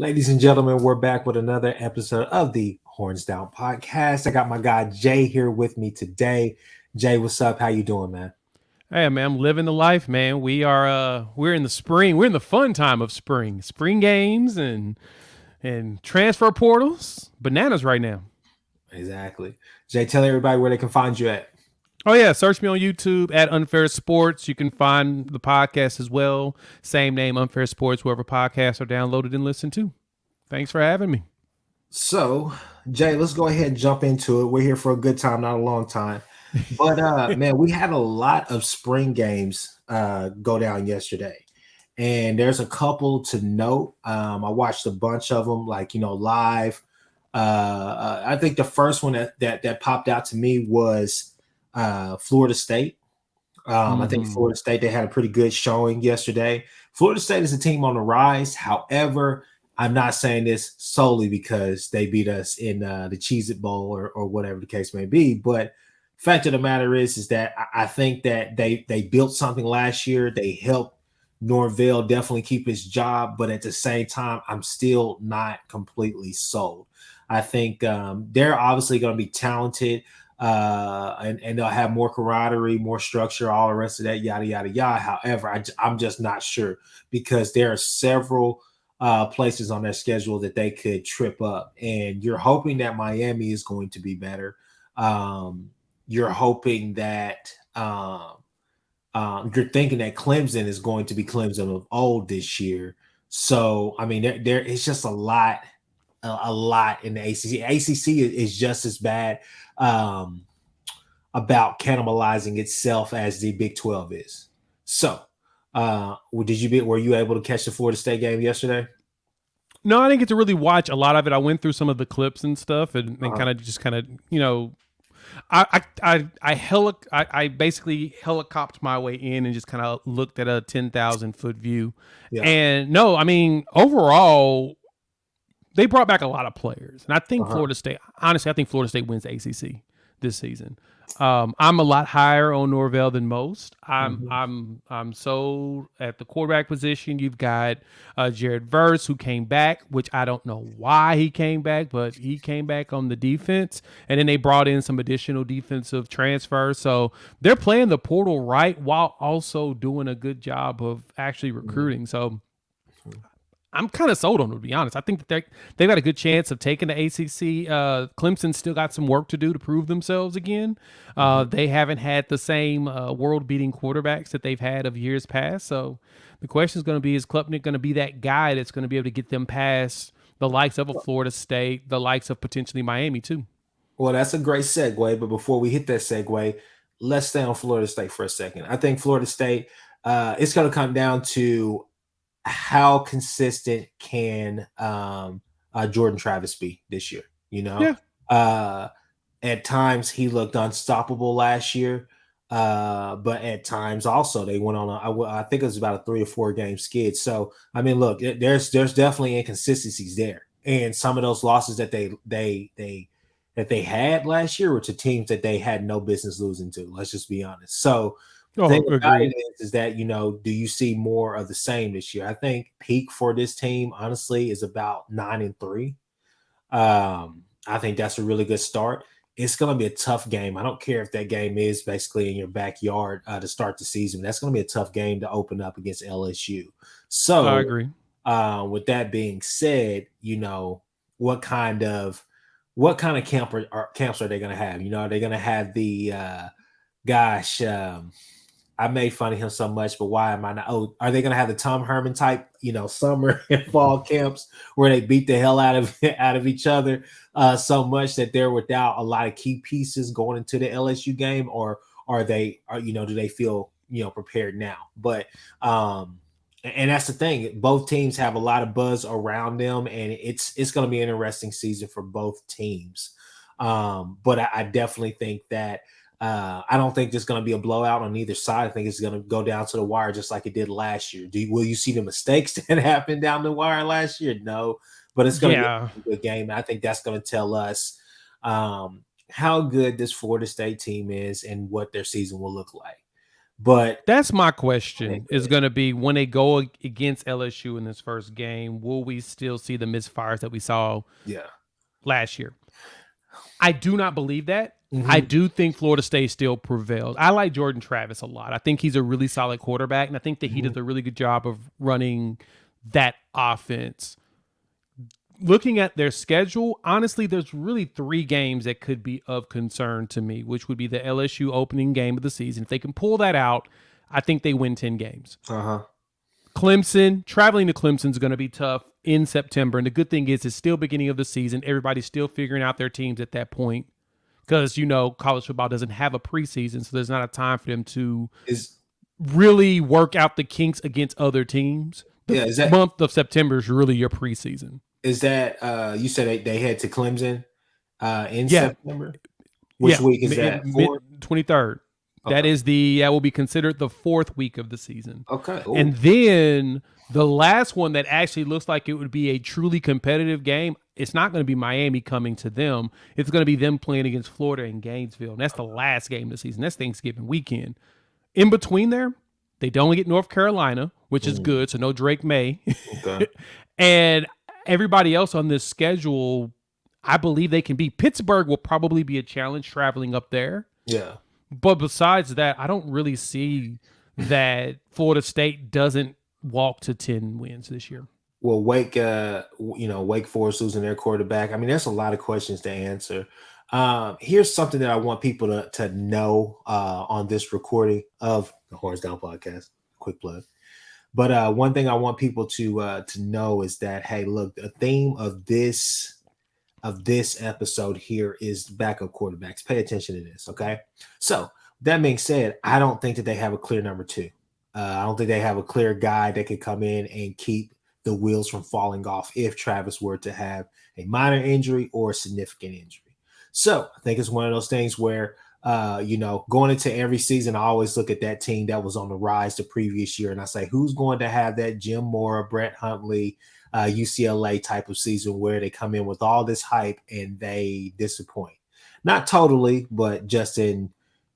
Ladies and gentlemen, we're back with another episode of the Horns Down Podcast. I got my guy Jay here with me today. Jay, what's up? How you doing, man? Hey man, I'm living the life, man. We're in the spring. We're in the fun time of spring. Spring games and transfer portals. Bananas right now. Exactly. Jay, tell everybody where they can find you at. Oh yeah, search me on YouTube at Unfair Sports. You can find the podcast as well. Same name, Unfair Sports, wherever podcasts are downloaded and listened to. Thanks for having me. So, Jay, let's go ahead and jump into it. We're here for a good time, not a long time. But man, we had a lot of spring games go down yesterday. And there's a couple to note. I watched a bunch of them, like live. I think the first one that popped out to me was Florida State. I think Florida State, they had a pretty good showing yesterday. Florida State is a team on the rise. However, I'm not saying this solely because they beat us in the Cheez-It Bowl or whatever the case may be. But fact of the matter is that I think that they built something last year. They helped Norvell definitely keep his job. But at the same time, I'm still not completely sold. I think they're obviously going to be talented. And they'll have more camaraderie, more structure, all the rest of that, yada, yada, yada. However, I'm just not sure because there are several places on their schedule that they could trip up. And you're hoping that Miami is going to be better. You're hoping that you're thinking that Clemson is going to be Clemson of old this year. So, I mean, there it's just a lot in the ACC. ACC is just as bad about cannibalizing itself as the Big 12 is. So, were you able to catch the Florida State game yesterday? No, I didn't get to really watch a lot of it. I went through some of the clips and stuff and I basically helicoptered my way in and just kind of looked at a 10,000 foot view. Yeah. And no, I mean, overall, they brought back a lot of players. And I think Florida State wins the ACC this season. I'm a lot higher on Norvell than most. I'm sold at the quarterback position. You've got Jared Verse, who came back, which I don't know why he came back, but he came back on the defense. And then they brought in some additional defensive transfers. So they're playing the portal right while also doing a good job of actually recruiting. So I'm kind of sold on them, to be honest. I think that they've got a good chance of taking the ACC. Clemson still got some work to do to prove themselves again. They haven't had the same world-beating quarterbacks that they've had of years past. So the question is going to be, is Klubnik going to be that guy that's going to be able to get them past the likes of a Florida State, the likes of potentially Miami too? Well, that's a great segue. But before we hit that segue, let's stay on Florida State for a second. I think Florida State, it's going to come down to how consistent can Jordan Travis be this year? At times he looked unstoppable last year, but at times also they went on I think it was about a 3 or 4 game skid. So I mean, look, there's definitely inconsistencies there, and some of those losses that they had last year were to teams that they had no business losing to. Let's just be honest. So the thing about it is that, do you see more of the same this year? I think peak for this team, honestly, is about 9-3. I think that's a really good start. It's going to be a tough game. I don't care if that game is basically in your backyard to start the season. That's going to be a tough game to open up against LSU. So I agree. With that being said, what kind of camps are they going to have? Are they going to have the I made fun of him so much, but why am I not? Oh, are they going to have the Tom Herman type, summer and fall camps where they beat the hell out of each other so much that they're without a lot of key pieces going into the LSU game, or do they feel prepared now? But and that's the thing. Both teams have a lot of buzz around them, and it's going to be an interesting season for both teams. But I definitely think that. I don't think there's going to be a blowout on either side. I think it's going to go down to the wire just like it did last year. Will you see the mistakes that happened down the wire last year? No, but it's going to be a good game. And I think that's going to tell us how good this Florida State team is and what their season will look like. But that's my question is going to be when they go against LSU in this first game, will we still see the misfires that we saw last year? I do not believe that. Mm-hmm. I do think Florida State still prevails. I like Jordan Travis a lot. I think he's a really solid quarterback, and I think that he does a really good job of running that offense. Looking at their schedule, honestly, there's really 3 games that could be of concern to me, which would be the LSU opening game of the season. If they can pull that out, I think they win 10 games. Clemson, traveling to Clemson is going to be tough in September. And the good thing is it's still beginning of the season. Everybody's still figuring out their teams at that point because, college football doesn't have a preseason, so there's not a time for them to really work out the kinks against other teams. The month of September is really your preseason. Is that you said they head to Clemson in September? Which week is that? 23rd. Okay. That will be considered the 4th week of the season. Okay. Ooh. And then the last one that actually looks like it would be a truly competitive game, it's not going to be Miami coming to them. It's going to be them playing against Florida in Gainesville. And that's the last game of the season. That's Thanksgiving weekend. In between there, they don't get North Carolina, which is good. So no Drake May. Okay. And everybody else on this schedule, I believe they can beat. Pittsburgh will probably be a challenge traveling up there. Yeah. But besides that, I don't really see that Florida State doesn't walk to 10 wins this year. Well, Wake Forest losing their quarterback. I mean, there's a lot of questions to answer. Here's something that I want people to know on this recording of the Horns Down podcast. Quick plug. But one thing I want people to know is that, hey, look, the theme of this episode here is backup quarterbacks. Pay attention to this, okay? So that being said, I don't think that they have a clear number 2. I don't think they have a clear guy that could come in and keep the wheels from falling off if Travis were to have a minor injury or a significant injury. So I think it's one of those things where, going into every season, I always look at that team that was on the rise the previous year, and I say, who's going to have that Jim Mora, Brett Huntley, UCLA type of season where they come in with all this hype and they disappoint? Not totally, but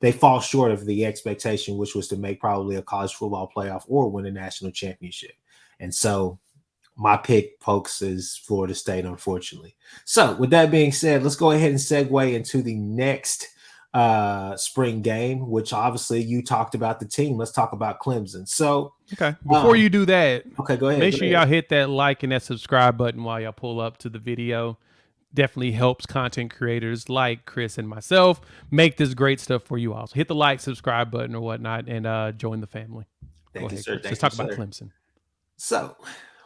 they fall short of the expectation, which was to make probably a college football playoff or win a national championship. And so my pick, folks, is Florida State, unfortunately. So with that being said, let's go ahead and segue into the next spring game, which obviously you talked about the team. Let's talk about Clemson. So okay, before you do that, go ahead. Make sure y'all hit that like and that subscribe button while y'all pull up to the video. Definitely helps content creators like Chris and myself make this great stuff for you all. So hit the like, subscribe button or whatnot, and join the family. Thank you, sir. Let's talk about Clemson. So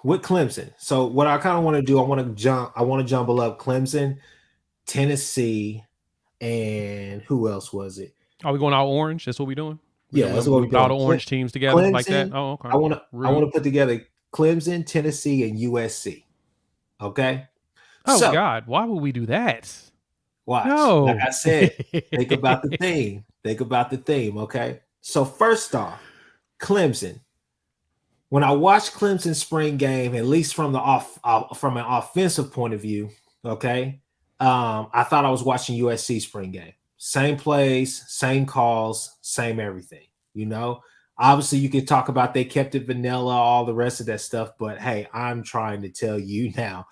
with Clemson, so what I kind of want to do, I want to jumble up Clemson, Tennessee, and who else was it? Are we going all orange? That's what we're doing? That's what we're doing. All the orange teams together Clemson, like that? Oh, okay. I want to put together Clemson, Tennessee, and USC. Okay? Oh, God. Why would we do that? Watch. No. Like I said, think about the theme. Think about the theme, okay? So first off, Clemson. When I watched Clemson spring game, at least from from an offensive point of view, okay, I thought I was watching USC spring game. Same plays, same calls, same everything. Obviously you could talk about they kept it vanilla, all the rest of that stuff, but hey, I'm trying to tell you now,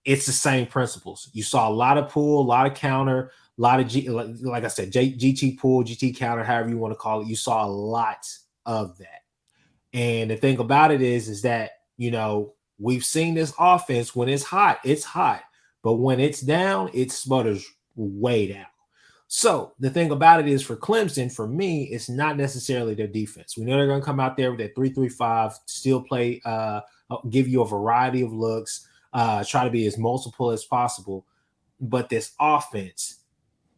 it's the same principles. You saw a lot of pull, a lot of counter, a lot of like I said, GT pull, GT counter, however you want to call it. You saw a lot of that. And the thing about it is that, we've seen this offense when it's hot, but when it's down, it sputters way down. So the thing about it is for Clemson, for me, it's not necessarily their defense. We know they're going to come out there with that 3-3-5, still play, give you a variety of looks, try to be as multiple as possible. But this offense,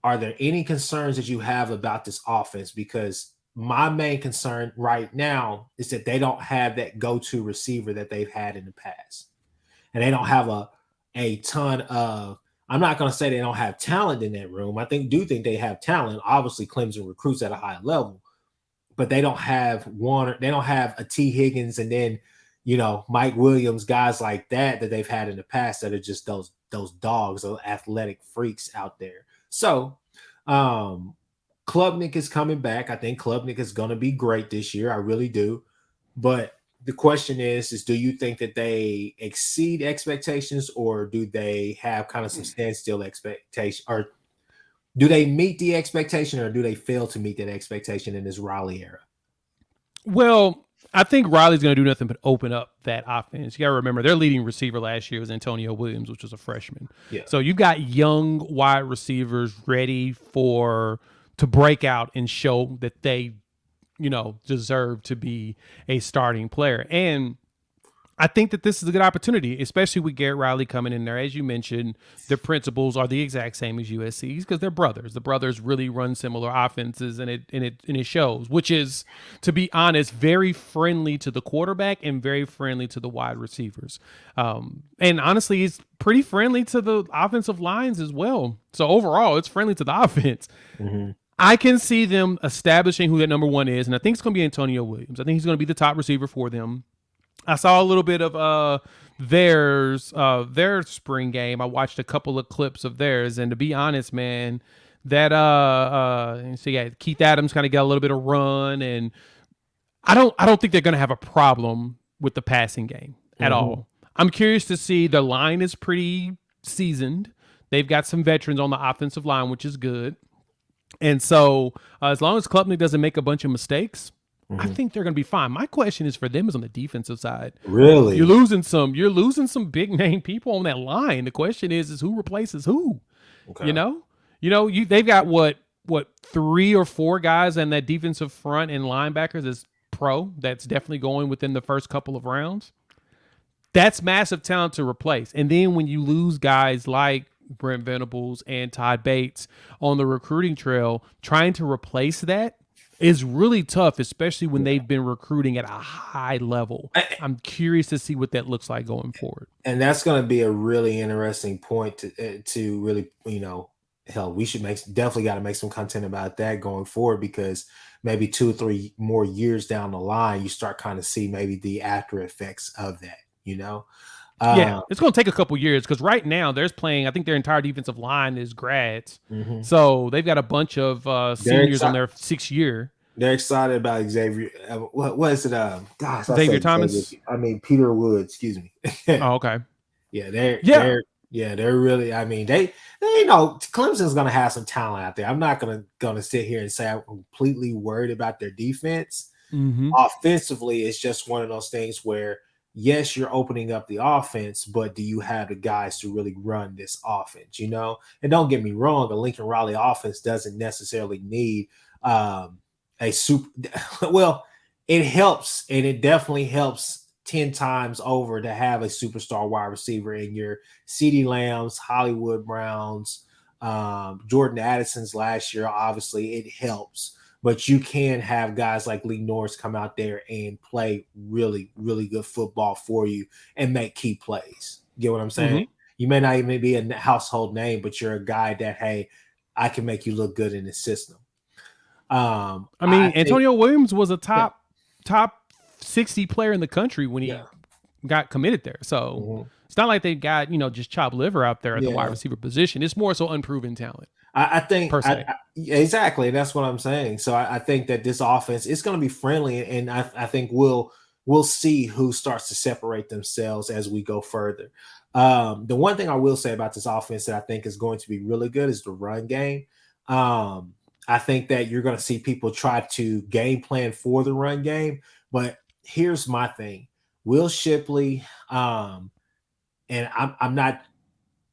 are there any concerns that you have about this offense? Because my main concern right now is that they don't have that go-to receiver that they've had in the past. And they don't have a ton of, I'm not going to say they don't have talent in that room. I do think they have talent. Obviously, Clemson recruits at a high level, but they don't have a T. Higgins and then, Mike Williams, guys like that they've had in the past that are just those dogs, those athletic freaks out there. So, Klubnik is coming back. I think Klubnik is going to be great this year. I really do. But the question is do you think that they exceed expectations, or do they have kind of some standstill expectation, or do they meet the expectation, or do they fail to meet that expectation in this Riley era? Well, I think Riley's going to do nothing but open up that offense. You got to remember their leading receiver last year was Antonio Williams, which was a freshman. Yeah. So you've got young wide receivers ready to break out and show that they, deserve to be a starting player. And I think that this is a good opportunity, especially with Garrett Riley coming in there. As you mentioned, the principles are the exact same as USC's because they're brothers. The brothers really run similar offenses, and it shows. Which is, to be honest, very friendly to the quarterback and very friendly to the wide receivers. And honestly, it's pretty friendly to the offensive lines as well. So overall, it's friendly to the offense. Mm-hmm. I can see them establishing who that number one is, and I think it's going to be Antonio Williams. I think he's going to be the top receiver for them. I saw a little bit of their spring game. I watched a couple of clips of theirs, and to be honest, man, that Keith Adams kind of got a little bit of run, and I don't think they're going to have a problem with the passing game at all. I'm curious to see. The line is pretty seasoned. They've got some veterans on the offensive line, which is good. And so as long as Klubnik doesn't make a bunch of mistakes, I think they're going to be fine. My question is for them is on the defensive side. Really? You're losing some big name people on that line. The question is who replaces who? Okay. They've got what 3 or 4 guys in that defensive front and linebackers is pro. That's definitely going within the first couple of rounds. That's massive talent to replace. And then when you lose guys like Brent Venables and Todd Bates on the recruiting trail, trying to replace that is really tough, especially when they've been recruiting at a high level. I'm curious to see what that looks like going forward. And that's going to be a really interesting point to really, hell, we should definitely got to make some content about that going forward, because maybe 2 or 3 more years down the line, you start kind of see maybe the after effects of that, Yeah, it's going to take a couple years because right now I think their entire defensive line is grads. Mm-hmm. So they've got a bunch of seniors on their 6th year. They're excited about Xavier. What is it? Gosh, Xavier Thomas. Peter Wood. Excuse me. Oh, okay. Yeah, they're really. I mean, they Clemson's going to have some talent out there. I'm not going to sit here and say I'm completely worried about their defense. Mm-hmm. Offensively, it's just one of those things where, yes, you're opening up the offense, but do you have the guys to really run this offense? And don't get me wrong, a Lincoln Riley offense doesn't necessarily need a super. Well, it helps, and it definitely helps 10 times over to have a superstar wide receiver in your CeeDee Lambs, Hollywood Browns, Jordan Addison's last year. Obviously, it helps. But you can have guys like Lee Norris come out there and play really, really good football for you and make key plays. Get what I'm saying? Mm-hmm. You may not even be a household name, but you're a guy that, hey, I can make you look good in the system. Antonio Williams was a top 60 player in the country when he got committed there. So it's not like they've got, just chopped liver out there at the wide receiver position. It's more so unproven talent. I think exactly. That's what I'm saying. So I think that this offense is going to be friendly, and I think we'll see who starts to separate themselves as we go further. The one thing I will say about this offense that I think is going to be really good is the run game. I think that you're going to see people try to game plan for the run game, but here's my thing: Will Shipley, and I'm not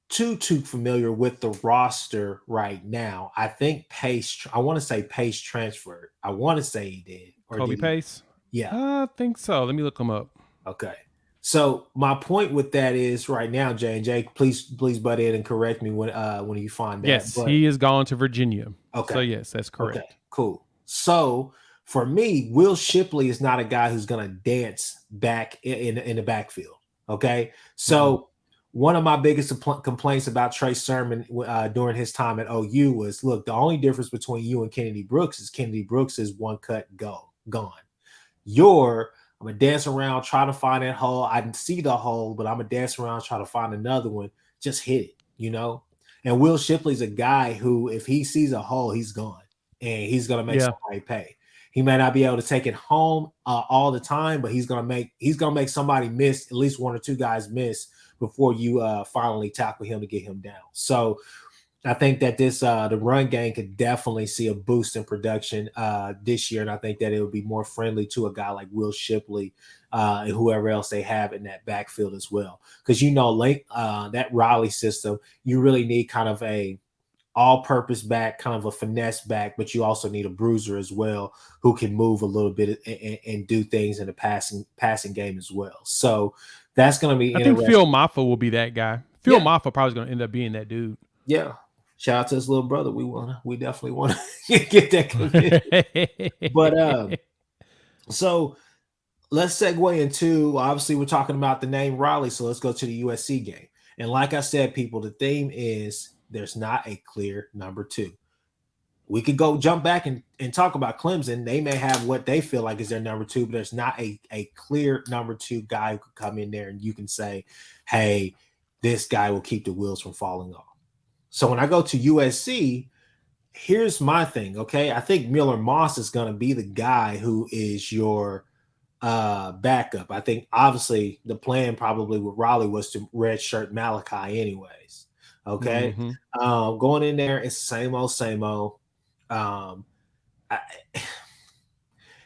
too familiar with the roster right now. I think Pace. I want to say Pace transferred. I want to say he did. Or Kobe Pace. Yeah, I think so. Let me look him up. Okay. So my point with that is right now, J&J, please butt in and correct me when you find that. Yes, he is gone to Virginia. Okay. So yes, that's correct. Okay, cool. So for me, Will Shipley is not a guy who's going to dance back in the backfield. Okay. So one of my biggest complaints about Trey Sermon during his time at OU was, look, the only difference between you and Kennedy Brooks is one cut gone. I'm going to dance around, try to find that hole. I didn't see the hole, but I'm going to dance around, try to find another one. Just hit it, And Will Shipley's a guy who, if he sees a hole, he's gone. and he's going to make Yeah. somebody pay. He may not be able to take it home all the time, but he's going to make somebody miss, at least one or two guys miss before you finally tackle him to get him down. So I think that the run game could definitely see a boost in production this year, and I think that it would be more friendly to a guy like Will Shipley and whoever else they have in that backfield as well. Because that Raleigh system, you really need kind of a all-purpose back, kind of a finesse back, but you also need a bruiser as well who can move a little bit and do things in the passing game as well. So that's going to be I think interesting. Phil Maffa will be that guy. Phil Maffa probably is going to end up being that dude. Yeah. Shout out to his little brother. We definitely want to get that committed. But so let's segue into, obviously we're talking about the name Raleigh, so let's go to the USC game. And like I said, people, the theme is there's not a clear number 2. We could go jump back and talk about Clemson. They may have what they feel like is their number 2, but there's not a clear number 2 guy who could come in there and you can say, hey, this guy will keep the wheels from falling off. So when I go to USC, here's my thing, okay? I think Miller Moss is going to be the guy who is your backup. I think obviously the plan probably with Raleigh was to redshirt Malachi anyways, okay? Mm-hmm. Going in there, it's same old.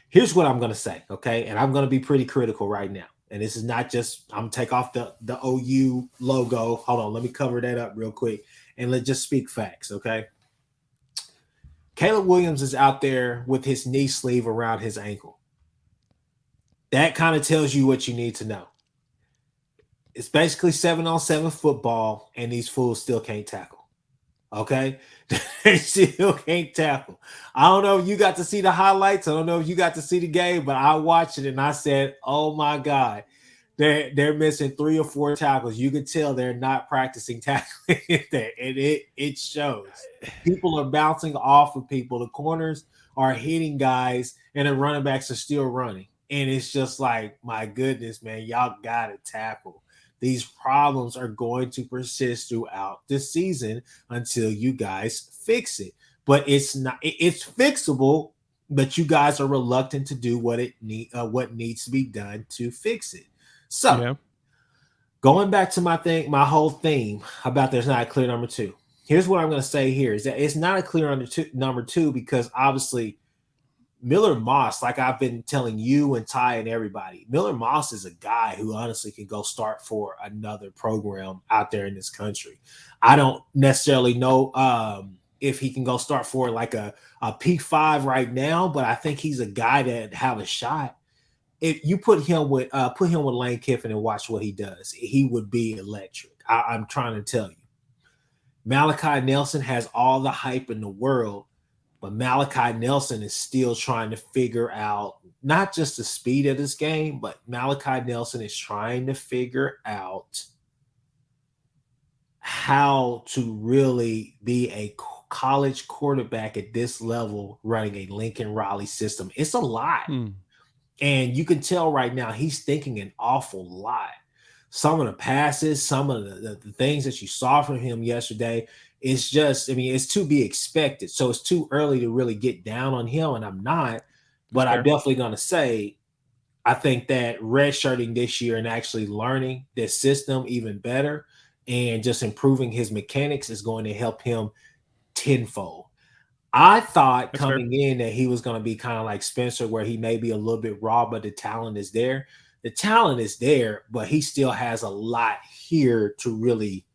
Here's what I'm going to say, okay? And I'm going to be pretty critical right now. And this is not just, I'm going to take off the OU logo. Hold on, let me cover that up real quick. And let's just speak facts, okay? Caleb Williams is out there with his knee sleeve around his ankle. That kind of tells you what you need to know. It's basically 7-on-7 football, and these fools still can't tackle. Okay? They still can't tackle. I don't know if you got to see the highlights. I don't know if you got to see the game, but I watched it and I said, oh my God. They're missing 3 or 4 tackles. You can tell they're not practicing tackling there, and it shows. People are bouncing off of people. The corners are hitting guys, and the running backs are still running. And it's just like, my goodness, man, y'all got to tackle. These problems are going to persist throughout the season until you guys fix it. But it's fixable, but you guys are reluctant to do what needs to be done to fix it. So, Going back to my whole theme about there's not a clear number 2. Here's what I'm going to say here is that it's not a clear number 2 because obviously Miller Moss, like I've been telling you and Ty and everybody, Miller Moss is a guy who honestly can go start for another program out there in this country. I don't necessarily know if he can go start for like a P5 right now, but I think he's a guy that have a shot. If you put him with Lane Kiffin and watch what he does, he would be electric. I'm trying to tell you. Malachi Nelson has all the hype in the world, but Malachi Nelson is still trying to figure out not just the speed of this game, but Malachi Nelson is trying to figure out how to really be a college quarterback at this level running a Lincoln Riley system. It's a lot. And you can tell right now he's thinking an awful lot. Some of the passes, some of the things that you saw from him yesterday, it's just, it's to be expected. So it's too early to really get down on him, and I'm not. But I'm definitely going to say, I think that redshirting this year and actually learning this system even better and just improving his mechanics is going to help him tenfold. I thought coming in that he was going to be kind of like Spencer, where he may be a little bit raw, but the talent is there. The talent is there, but he still has a lot here to really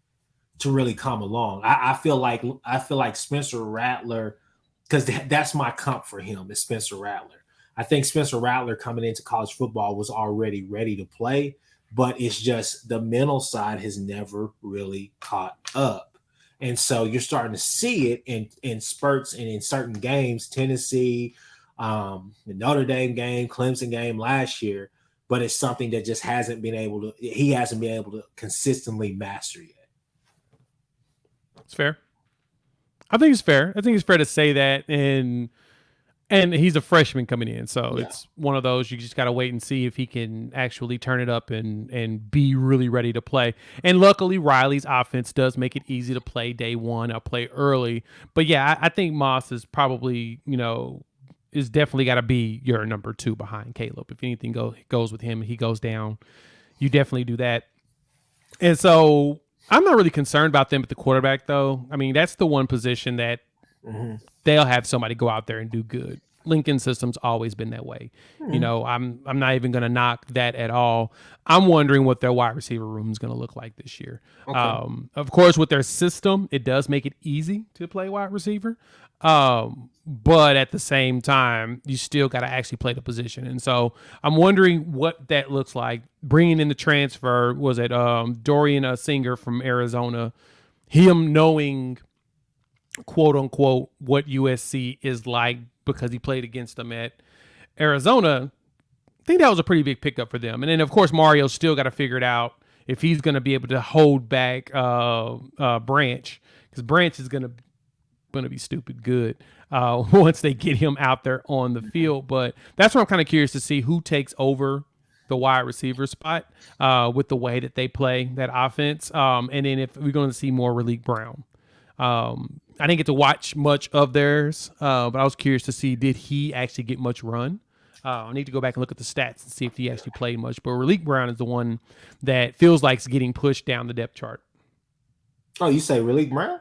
come along. I feel like Spencer Rattler, because that's my comp for him, is Spencer Rattler. I think Spencer Rattler coming into college football was already ready to play, but it's just the mental side has never really caught up. And so you're starting to see it in spurts and in certain games, Tennessee, the Notre Dame game, Clemson game last year, but it's something that just he hasn't been able to consistently master yet. It's fair. I think it's fair. I think it's fair to say that. And And he's a freshman coming in, so Yeah. it's one of those you just got to wait and see if he can actually turn it up and be really ready to play. And luckily, Riley's offense does make it easy to play day one or play early. But yeah, I think Moss is probably is definitely got to be your number two behind Caleb. If anything goes with him, he goes down. You definitely do that. And so I'm not really concerned about them at the quarterback, though. I mean, that's the one position that Mm-hmm. they'll have somebody go out there and do good. Lincoln System's always been that way. Mm-hmm. I'm not even going to knock that at all. I'm wondering what their wide receiver room is going to look like this year. Okay. Of course, with their system, it does make it easy to play wide receiver. But at the same time, you still got to actually play the position. And so I'm wondering what that looks like. Bringing in the transfer, was it Dorian Singer from Arizona? Him knowing, quote unquote, what USC is like because he played against them at Arizona. I think that was a pretty big pickup for them. And then, of course, Mario's still got to figure it out if he's going to be able to hold back Branch, because Branch is going to be stupid good once they get him out there on the field. But that's where I'm kind of curious to see who takes over the wide receiver spot with the way that they play that offense. And then if we're going to see more Raleek Brown. I didn't get to watch much of theirs, but I was curious to see, did he actually get much run? I need to go back and look at the stats and see if he actually played much. But Raleek Brown is the one that feels like it's getting pushed down the depth chart. Oh, you say Raleek Brown?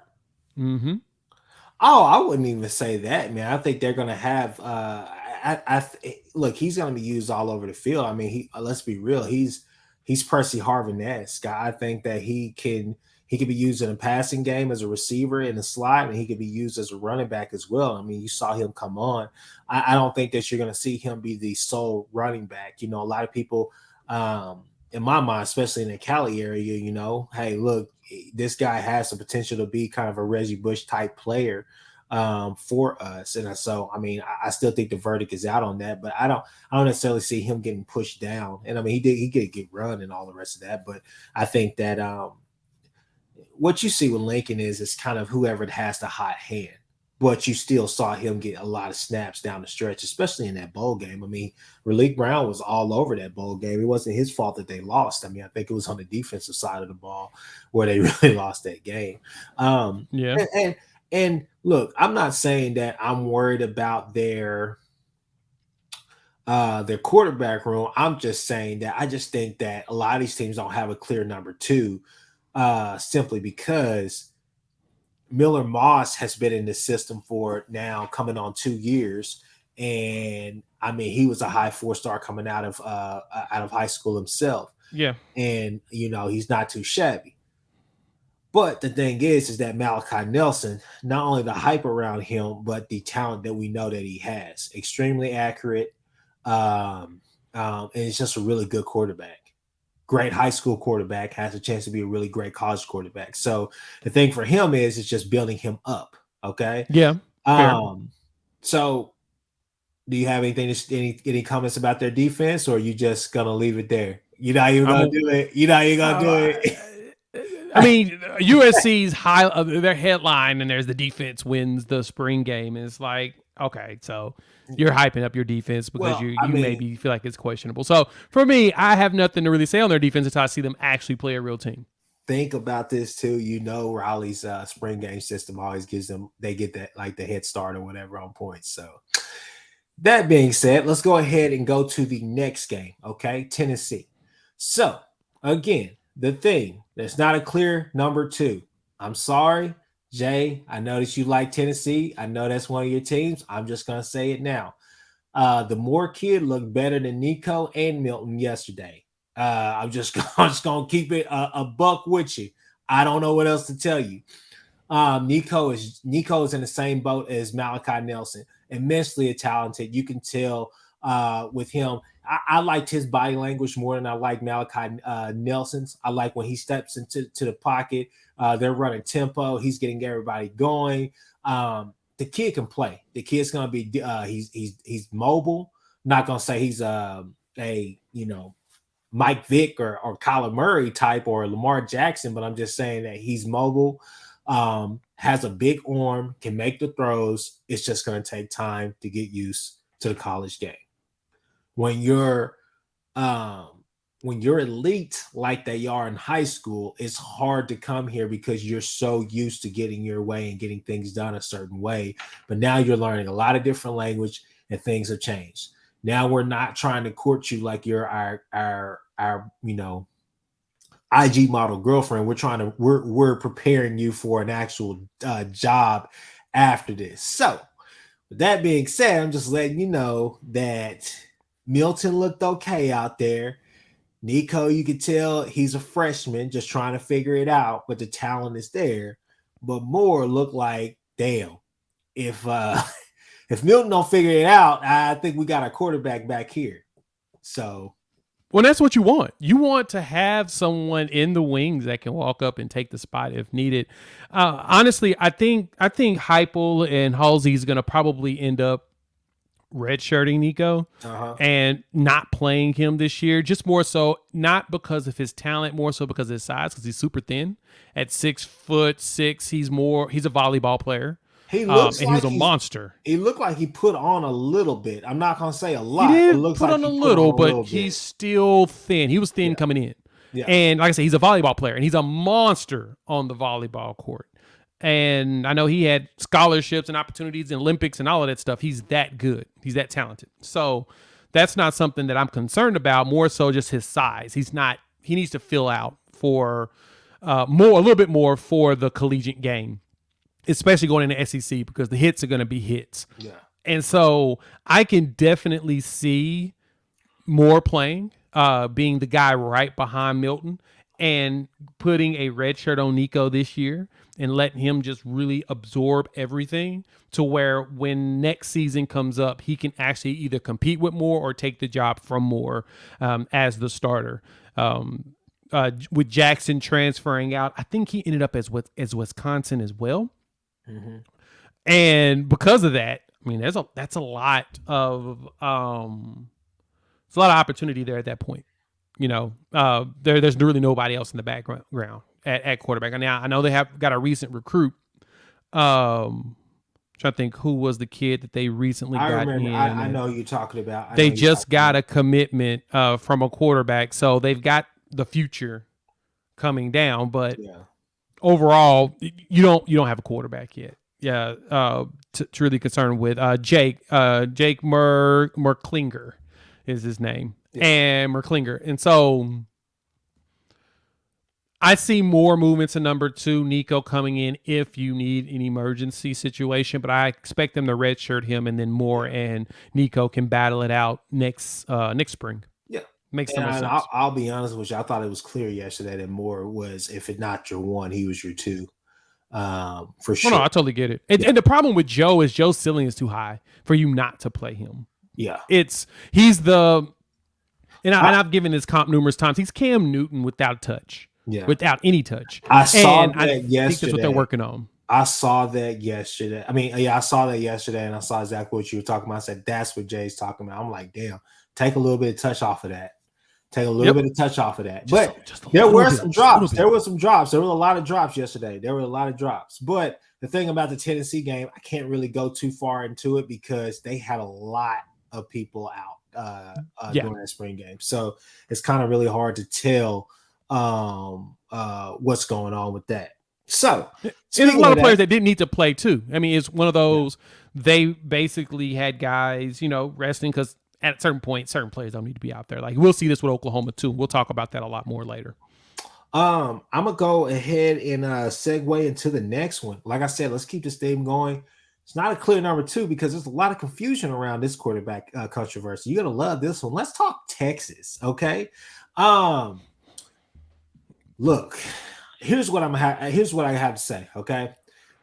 Mm-hmm. Oh, I wouldn't even say that, man. I think they're going to have. Look, he's going to be used all over the field. I mean, let's be real. He's Percy Harvin-esque. I think that he can be used in a passing game as a receiver in the slot, and he could be used as a running back as well. I mean, you saw him come on. I don't think that you're going to see him be the sole running back. A lot of people, in my mind, especially in the Cali area, hey, look, this guy has the potential to be kind of a Reggie Bush type player for us. And so, I mean, I still think the verdict is out on that, but I don't necessarily see him getting pushed down. And I mean, he did get run and all the rest of that, but I think that what you see with Lincoln is kind of whoever has the hot hand. But you still saw him get a lot of snaps down the stretch, especially in that bowl game. I mean, Raleek Brown was all over that bowl game. It wasn't his fault that they lost. I mean, I think it was on the defensive side of the ball where they really lost that game. Yeah. And look, I'm not saying that I'm worried about their quarterback room. I'm just saying that I just think that a lot of these teams don't have a clear number two, simply because Miller Moss has been in the system for now coming on 2 years. And I mean, he was a high 4-star coming out of high school himself. Yeah. And, he's not too shabby. But the thing is that Malachi Nelson, not only the hype around him, but the talent that we know that he has, extremely accurate. And it's just a really good quarterback. Great high school quarterback, has a chance to be a really great college quarterback. So the thing for him is just building him up. Okay. Yeah. So do you have any comments about their defense, or are you just gonna leave it there? You're not even gonna do it. You're not even gonna do it. I mean, USC's their headline, and there's the defense wins the spring game. And it's like, okay, so you're hyping up your defense because you maybe feel like it's questionable. So for me, I have nothing to really say on their defense until I see them actually play a real team. Think about this too. Riley's spring game system always gives them, they get that like the head start or whatever on points. So that being said, let's go ahead and go to the next game. Okay, Tennessee. So again, the thing, there's not a clear number two. I'm sorry, Jay, I noticed you like Tennessee. I know that's one of your teams. I'm just going to say it now. The Moore kid looked better than Nico and Milton yesterday. I'm just going to keep it a buck with you. I don't know what else to tell you. Nico is in the same boat as Malachi Nelson, immensely talented. You can tell with him. I liked his body language more than I like Malachi Nelson's. I like when he steps into the pocket. They're running tempo. He's getting everybody going. The kid can play. The kid's gonna be. He's mobile. Not gonna say he's a Mike Vick or Kyler Murray type or Lamar Jackson, but I'm just saying that he's mobile. has a big arm, can make the throws. It's just going to take time to get used to the college game. When you're elite like they are in high school, it's hard to come here because you're so used to getting your way and getting things done a certain way. But now you're learning a lot of different language and things have changed. Now we're not trying to court you like you're our IG model girlfriend. We're preparing you for an actual job after this. So with that being said, I'm just letting you know that Milton looked okay out there. Nico, you could tell he's a freshman just trying to figure it out, but the talent is there. But Moore looked like, damn, if Milton don't figure it out, I think we got a quarterback back here. So, well, that's what you want. You want to have someone in the wings that can walk up and take the spot if needed. Honestly, I think Heupel and Halsey is going to probably end up redshirting Nico and not playing him this year, just more so not because of his talent, more so because of his size, because he's super thin at 6'6". He's a volleyball player. He looks and like he's a monster. He looked like he put on a little bit. I'm not gonna say a lot. He did it looks put like on he a put little, on but little he's bit. still thin. He was thin coming in. Yeah. And like I said, he's a volleyball player, and he's a monster on the volleyball court. And I know he had scholarships and opportunities in Olympics and all of that stuff. He's that good. He's that talented. So that's not something that I'm concerned about, more so just his size. He needs to fill out for a little bit more for the collegiate game, especially going into SEC, because the hits are going to be hits. Yeah. And so I can definitely see Moore playing, being the guy right behind Milton, and putting a red shirt on Nico this year and letting him just really absorb everything to where when next season comes up, he can actually either compete with Moore or take the job from Moore as the starter. With Jackson transferring out, I think he ended up as Wisconsin as well. Mm-hmm. And because of that, I mean, that's a lot of it's a lot of opportunity there at that point. There's really nobody else in the background at quarterback. Now I know they have got a recent recruit. Trying to think who was the kid that they recently got in. I know you're talking about. They just got a commitment from a quarterback, so they've got the future coming down. But overall, you don't have a quarterback yet. Yeah, to really concerned with Jake Merklinger is his name, and Merklinger, and so I see more movements in number 2, Nico coming in if you need an emergency situation, but I expect them to redshirt him, and then Moore and Nico can battle it out next spring. Yeah, makes so much sense. I'll be honest with you. I thought it was clear yesterday that Moore was, if it not your 1, he was your 2. For sure. No, I totally get it. And the problem with Joe is Joe's ceiling is too high for you not to play him. Yeah, I've given this comp numerous times. He's Cam Newton without touch. Yeah, without any touch. I saw that yesterday. I think that's what they're working on. I saw that yesterday. I saw that yesterday, and I saw exactly what you were talking about. I said, that's what Jay's talking about. I'm like, damn, take a little bit of touch off of that. Take a little bit of touch off of that. But there were some drops. There were some drops. There were a lot of drops yesterday. There were a lot of drops. But the thing about the Tennessee game, I can't really go too far into it because they had a lot of people out during that spring game. So it's kind of really hard to tell what's going on with that. So there's a lot of players that didn't need to play too. I mean, it's one of those, they basically had guys, resting because at a certain point, certain players don't need to be out there. Like we'll see this with Oklahoma too. We'll talk about that a lot more later. I'm gonna go ahead and segue into the next one. Like I said, let's keep this theme going. It's not a clear number 2 because there's a lot of confusion around this quarterback controversy. You're gonna love this one. Let's talk Texas, okay? Look, here's what I have to say, okay?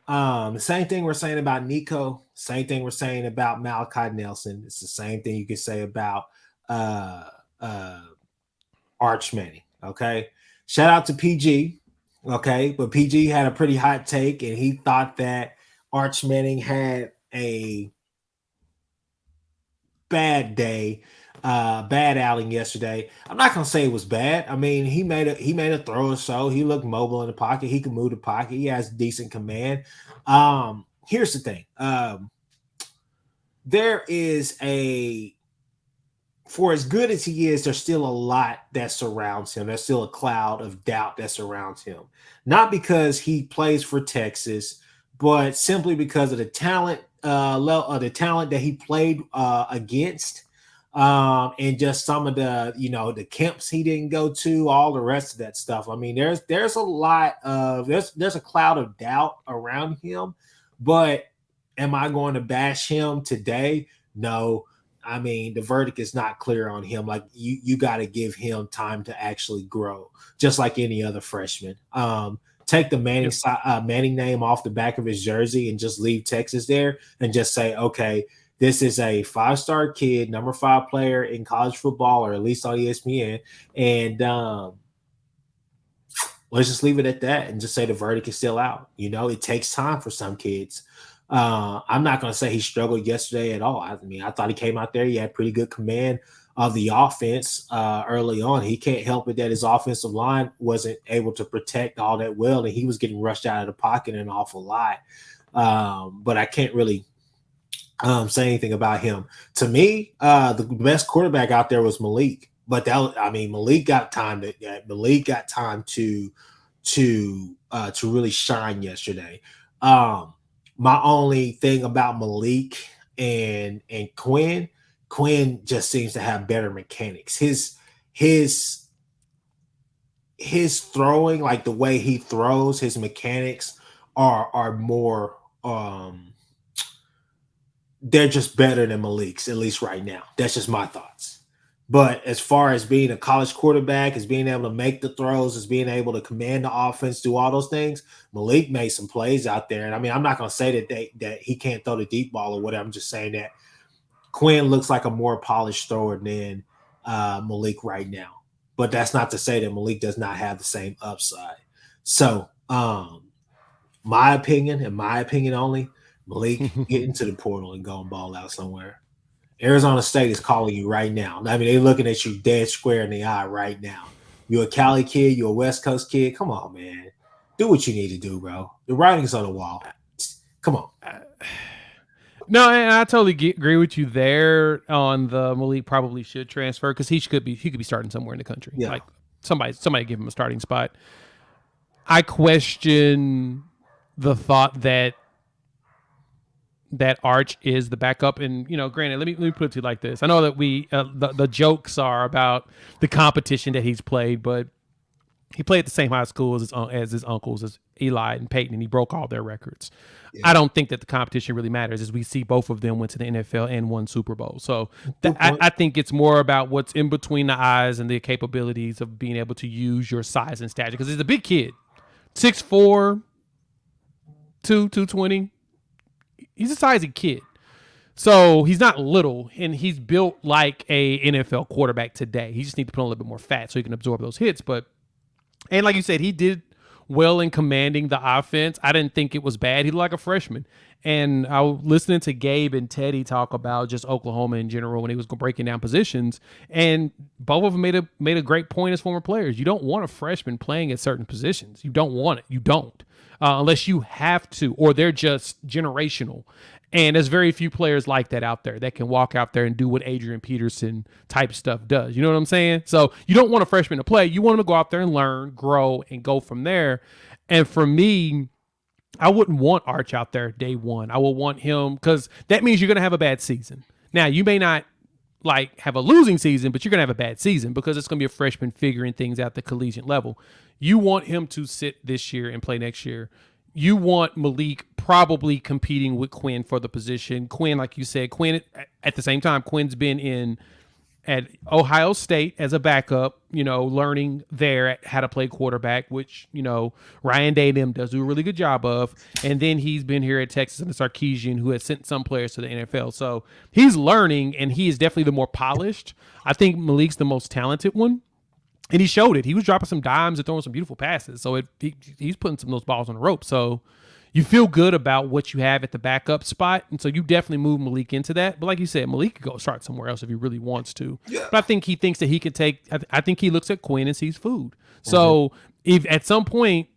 The same thing we're saying about Nico, same thing we're saying about Malachi Nelson. It's the same thing you could say about Arch Manning, okay? Shout out to PG, okay? But PG had a pretty hot take, and he thought that Arch Manning had a bad day, bad outing yesterday. I'm not gonna say it was bad. I mean, he made a throw or so. He looked mobile in the pocket. He can move the pocket. He has decent command. Here's the thing. There is a for as good as he is, there's still a lot that surrounds him. There's still a cloud of doubt that surrounds him. Not because he plays for Texas, but simply because of the talent level, the talent that he played against, and just some of the the camps he didn't go to, all the rest of that stuff. I mean, there's a lot of there's a cloud of doubt around him. But am I going to bash him today? No. I mean, the verdict is not clear on him. Like you got to give him time to actually grow, just like any other freshman. Take the Manning name off the back of his jersey and just leave Texas there and just say, okay, this is a 5-star kid, number 5 player in college football, or at least on ESPN, and let's just leave it at that and just say the verdict is still out. It takes time for some kids. I'm not going to say he struggled yesterday at all. I mean, I thought he came out there. He had pretty good command of the offense early on. He can't help it that his offensive line wasn't able to protect all that well, and he was getting rushed out of the pocket an awful lot. But I can't really say anything about him. To me, the best quarterback out there was Malik. But Malik got time to really shine yesterday. My only thing about Malik and Quinn just seems to have better mechanics. His throwing, like the way he throws, his mechanics are more they're just better than Malik's, at least right now. That's just my thoughts. But as far as being a college quarterback, as being able to make the throws, as being able to command the offense, do all those things, Malik made some plays out there. And I mean, I'm not going to say that he can't throw the deep ball or whatever. I'm just saying that Quinn looks like a more polished thrower than Malik right now. But that's not to say that Malik does not have the same upside. So, my opinion only, Malik, get into the portal and go and ball out somewhere. Arizona State is calling you right now. I mean, they're looking at you dead square in the eye right now. You're a Cali kid. You're a West Coast kid. Come on, man. Do what you need to do, bro. The writing's on the wall. Come on. No, and I totally agree with you there on the Malik probably should transfer because he could be starting somewhere in the country. Yeah. Like somebody give him a starting spot. I question the thought that Arch is the backup, and granted, let me put it to you like this. I know that we the jokes are about the competition that he's played, but he played at the same high school as his uncles, as Eli and Peyton, and he broke all their records. Yeah. I don't think that the competition really matters, as we see both of them went to the NFL and won Super Bowl. So I think it's more about what's in between the eyes and the capabilities of being able to use your size and stature, because he's a big kid, 6'4", 220. He's a sizey kid. So he's not little, and he's built like a NFL quarterback today. He just needs to put on a little bit more fat so he can absorb those hits. And like you said, he did well in commanding the offense. I didn't think it was bad. He looked like a freshman. And I was listening to Gabe and Teddy talk about just Oklahoma in general when he was breaking down positions, and both of them made a great point as former players. You don't want a freshman playing at certain positions. You don't want it. You don't. Unless you have to, or they're just generational. And there's very few players like that out there that can walk out there and do what Adrian Peterson type stuff does. You know what I'm saying? So you don't want a freshman to play. You want him to go out there and learn, grow, and go from there. And for me, I wouldn't want Arch out there day one. I would want him, because that means you're going to have a bad season. Now, you may not have a losing season, but you're going to have a bad season because it's going to be a freshman figuring things out at the collegiate level. You want him to sit this year and play next year. You want Malik probably competing with Quinn for the position. Quinn, like you said, at the same time, Quinn's been at Ohio State as a backup, learning there how to play quarterback, which, Ryan Day and them does do a really good job of. And then he's been here at Texas and Sarkisian, who has sent some players to the NFL. So he's learning, and he is definitely the more polished. I think Malik's the most talented one. And he showed it. He was dropping some dimes and throwing some beautiful passes. So he's putting some of those balls on the rope. So you feel good about what you have at the backup spot, and so you definitely move Malik into that. But like you said, Malik could go start somewhere else if he really wants to. Yeah. But I think he thinks that he could take. I think he looks at Quinn and sees food. So if at some point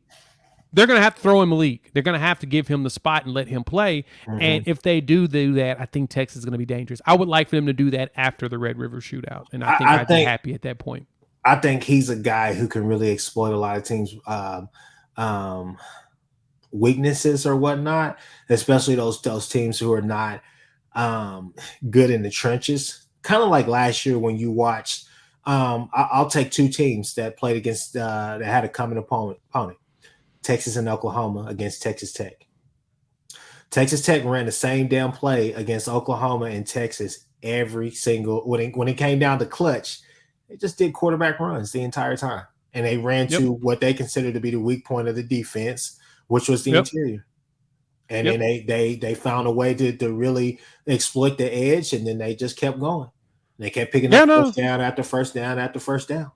they're going to have to throw in Malik, they're going to have to give him the spot and let him play. And if they do that, I think Texas is going to be dangerous. I would like for them to do that after the Red River shootout, and I think I'd be happy at that point. I think he's a guy who can really exploit a lot of teams' weaknesses or whatnot, especially those teams who are not good in the trenches. Kind of like last year when you watched. I'll take two teams that played against that had a common opponent, Texas and Oklahoma against Texas Tech. Texas Tech ran the same damn play against Oklahoma and Texas every single when it came down to clutch. They just did quarterback runs the entire time, and they ran to what they considered to be the weak point of the defense, which was the interior. And then they found a way to really exploit the edge, and then they just kept going. They kept picking up first down after first down after first down.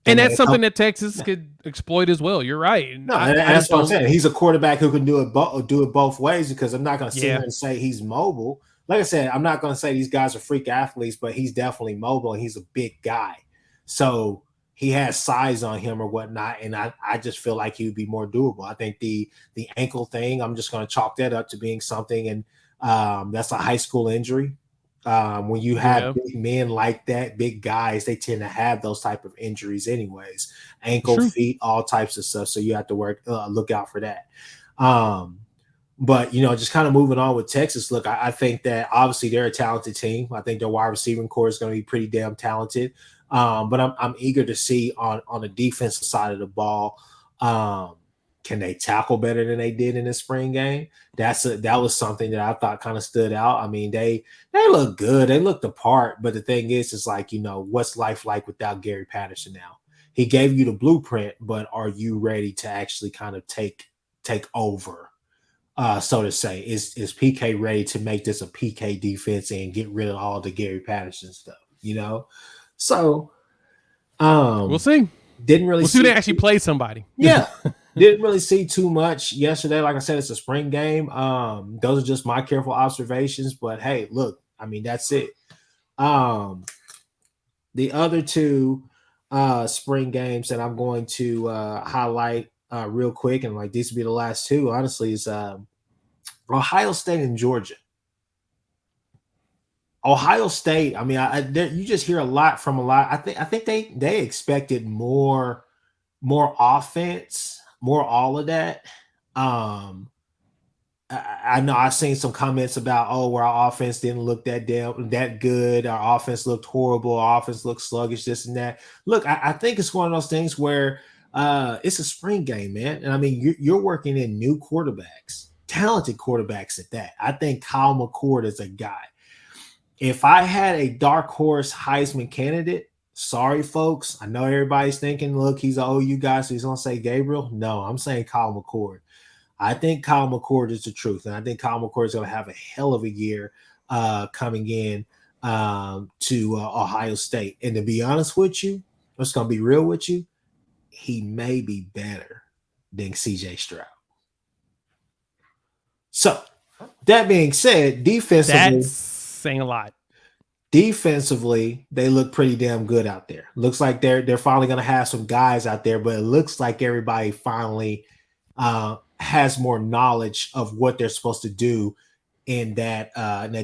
And that's something that Texas could exploit as well. You're right. No, that's what I'm saying. He's a quarterback who can do it both ways, because I'm not going to sit here and say he's mobile. Like I said, I'm not going to say these guys are freak athletes, but he's definitely mobile and he's a big guy. So he has size on him or whatnot, and I just feel like he would be more doable. I think the ankle thing, I'm just going to chalk that up to being something, and that's a high school injury. When you have big men like that, big guys, they tend to have those type of injuries anyways, ankle, feet, all types of stuff. So you have to look out for that. But, just kind of moving on with Texas, look, I think that obviously they're a talented team. I think their wide receiving core is going to be pretty damn talented. But I'm eager to see on the defensive side of the ball, can they tackle better than they did in the spring game? That was something that I thought kind of stood out. I mean, they look good. They looked the part. But the thing is like, what's life like without Gary Patterson now? He gave you the blueprint, but are you ready to actually kind of take over, so to say? Is PK ready to make this a PK defense and get rid of all the Gary Patterson stuff, So we'll see. We'll see they actually play somebody. Yeah. Didn't really see too much yesterday. Like I said, it's a spring game. Those are just my careful observations. But hey, look, I mean, that's it. The other two spring games that I'm going to highlight real quick, and like these will be the last two, honestly, is Ohio State and Georgia. Ohio State, I mean, you just hear a lot from a lot. I think they expected more offense. More all of that. I know I've seen some comments about, our offense didn't look that good. Our offense looked horrible. Our offense looked sluggish, this and that. Look, I think it's one of those things where it's a spring game, man. And I mean, you're working in new quarterbacks, talented quarterbacks at that. I think Kyle McCord is a guy. If I had a dark horse Heisman candidate, sorry, folks. I know everybody's thinking, look, he's an OU guy, so he's going to say Gabriel. No, I'm saying Kyle McCord. I think Kyle McCord is the truth, and I think Kyle McCord is going to have a hell of a year coming in to Ohio State. And to be honest with you, I'm just going to be real with you, he may be better than CJ Stroud. So, that being said, defensively, that's saying a lot. Defensively, they look pretty damn good out there. Looks like they're finally going to have some guys out there, but it looks like everybody finally has more knowledge of what they're supposed to do in that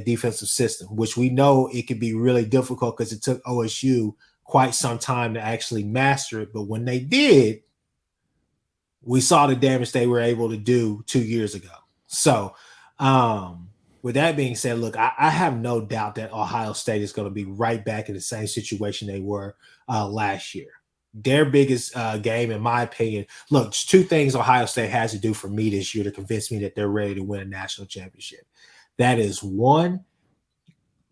defensive system, which we know it could be really difficult because it took OSU quite some time to actually master it. But when they did, we saw the damage they were able to do 2 years ago. So, with that being said, look, I have no doubt that Ohio State is going to be right back in the same situation they were last year. Their biggest game, in my opinion, look, just two things Ohio State has to do for me this year to convince me that they're ready to win a national championship. That is, one,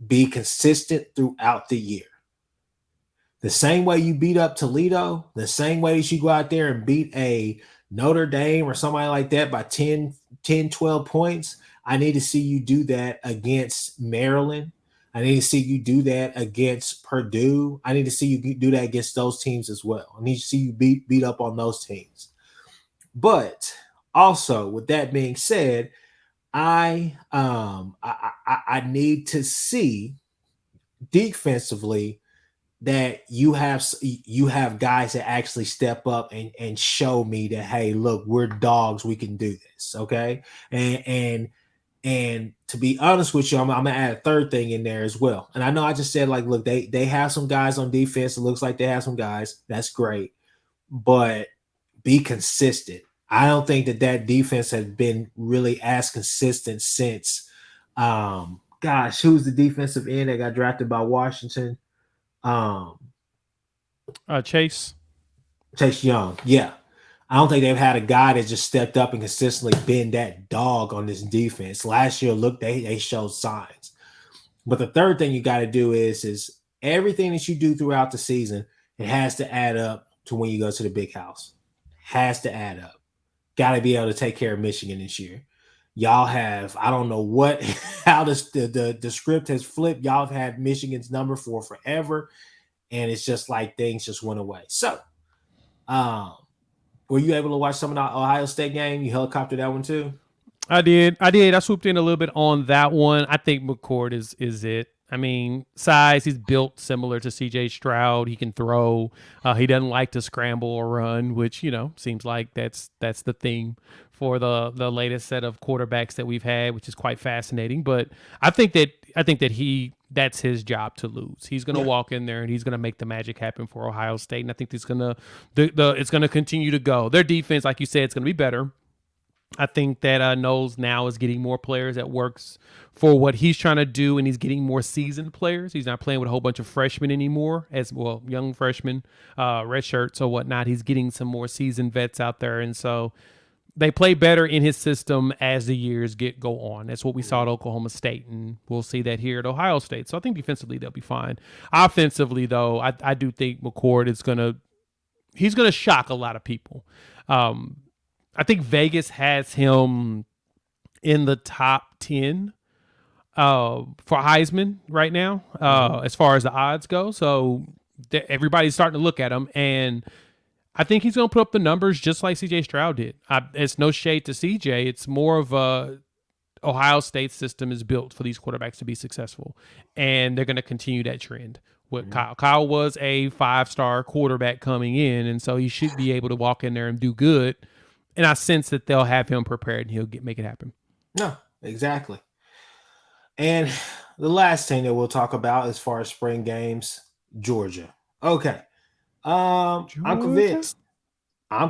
be consistent throughout the year. The same way you beat up Toledo, the same way that you go out there and beat a Notre Dame or somebody like that by 10, 12 points, I need to see you do that against Maryland. I need to see you do that against Purdue. I need to see you do that against those teams as well. I need to see you beat up on those teams. But Also, with that being said, I need to see defensively that you have guys that actually step up and show me that, hey, look, we're dogs, we can do this. Okay. And to be honest with you, I'm gonna add a third thing in there as well. And I know I just said, like, look, they have some guys on defense. It looks like they have some guys. That's great, but be consistent. I don't think that defense has been really as consistent since, gosh, who's the defensive end that got drafted by Washington? Um, Chase. Chase Young. Yeah. I don't think they've had a guy that just stepped up and consistently been that dog on this defense. Last year, look, they showed signs. But the third thing you got to do is everything that you do throughout the season, it has to add up to when you go to the big house. Has to add up. Got to be able to take care of Michigan this year. Y'all have, I don't know what, how the script has flipped. Y'all have had Michigan's number for forever, and it's just like things just went away. So, were you able to watch some of the Ohio State game? You helicoptered that one too? I did. I swooped in a little bit on that one. I think McCord is it. I mean, size, he's built similar to CJ Stroud. He can throw. He doesn't like to scramble or run, which, seems like that's the theme for the latest set of quarterbacks that we've had, which is quite fascinating. But I think that that's his job to lose. He's going to walk in there and he's going to make the magic happen for Ohio State. And I think it's going to continue to go. Their defense, like you said, it's going to be better. I think that Knowles now is getting more players that works for what he's trying to do, and he's getting more seasoned players. He's not playing with a whole bunch of freshmen anymore, as well, young freshmen, red shirts or whatnot. He's getting some more seasoned vets out there, and so they play better in his system as the years go on. That's what we saw at Oklahoma State, and we'll see that here at Ohio State. So I think defensively they'll be fine. Offensively, though, I do think McCord is he's gonna shock a lot of people. I think Vegas has him in the top 10 for Heisman right now, as far as the odds go. So everybody's starting to look at him, and I think he's going to put up the numbers just like CJ Stroud did. It's no shade to CJ. It's more of Ohio State system is built for these quarterbacks to be successful, and they're going to continue that trend. With Kyle. Kyle was a 5-star quarterback coming in, and so he should be able to walk in there and do good. And I sense that they'll have him prepared and he'll make it happen. No, exactly. And the last thing that we'll talk about as far as spring games, Georgia. Okay. Georgia? I'm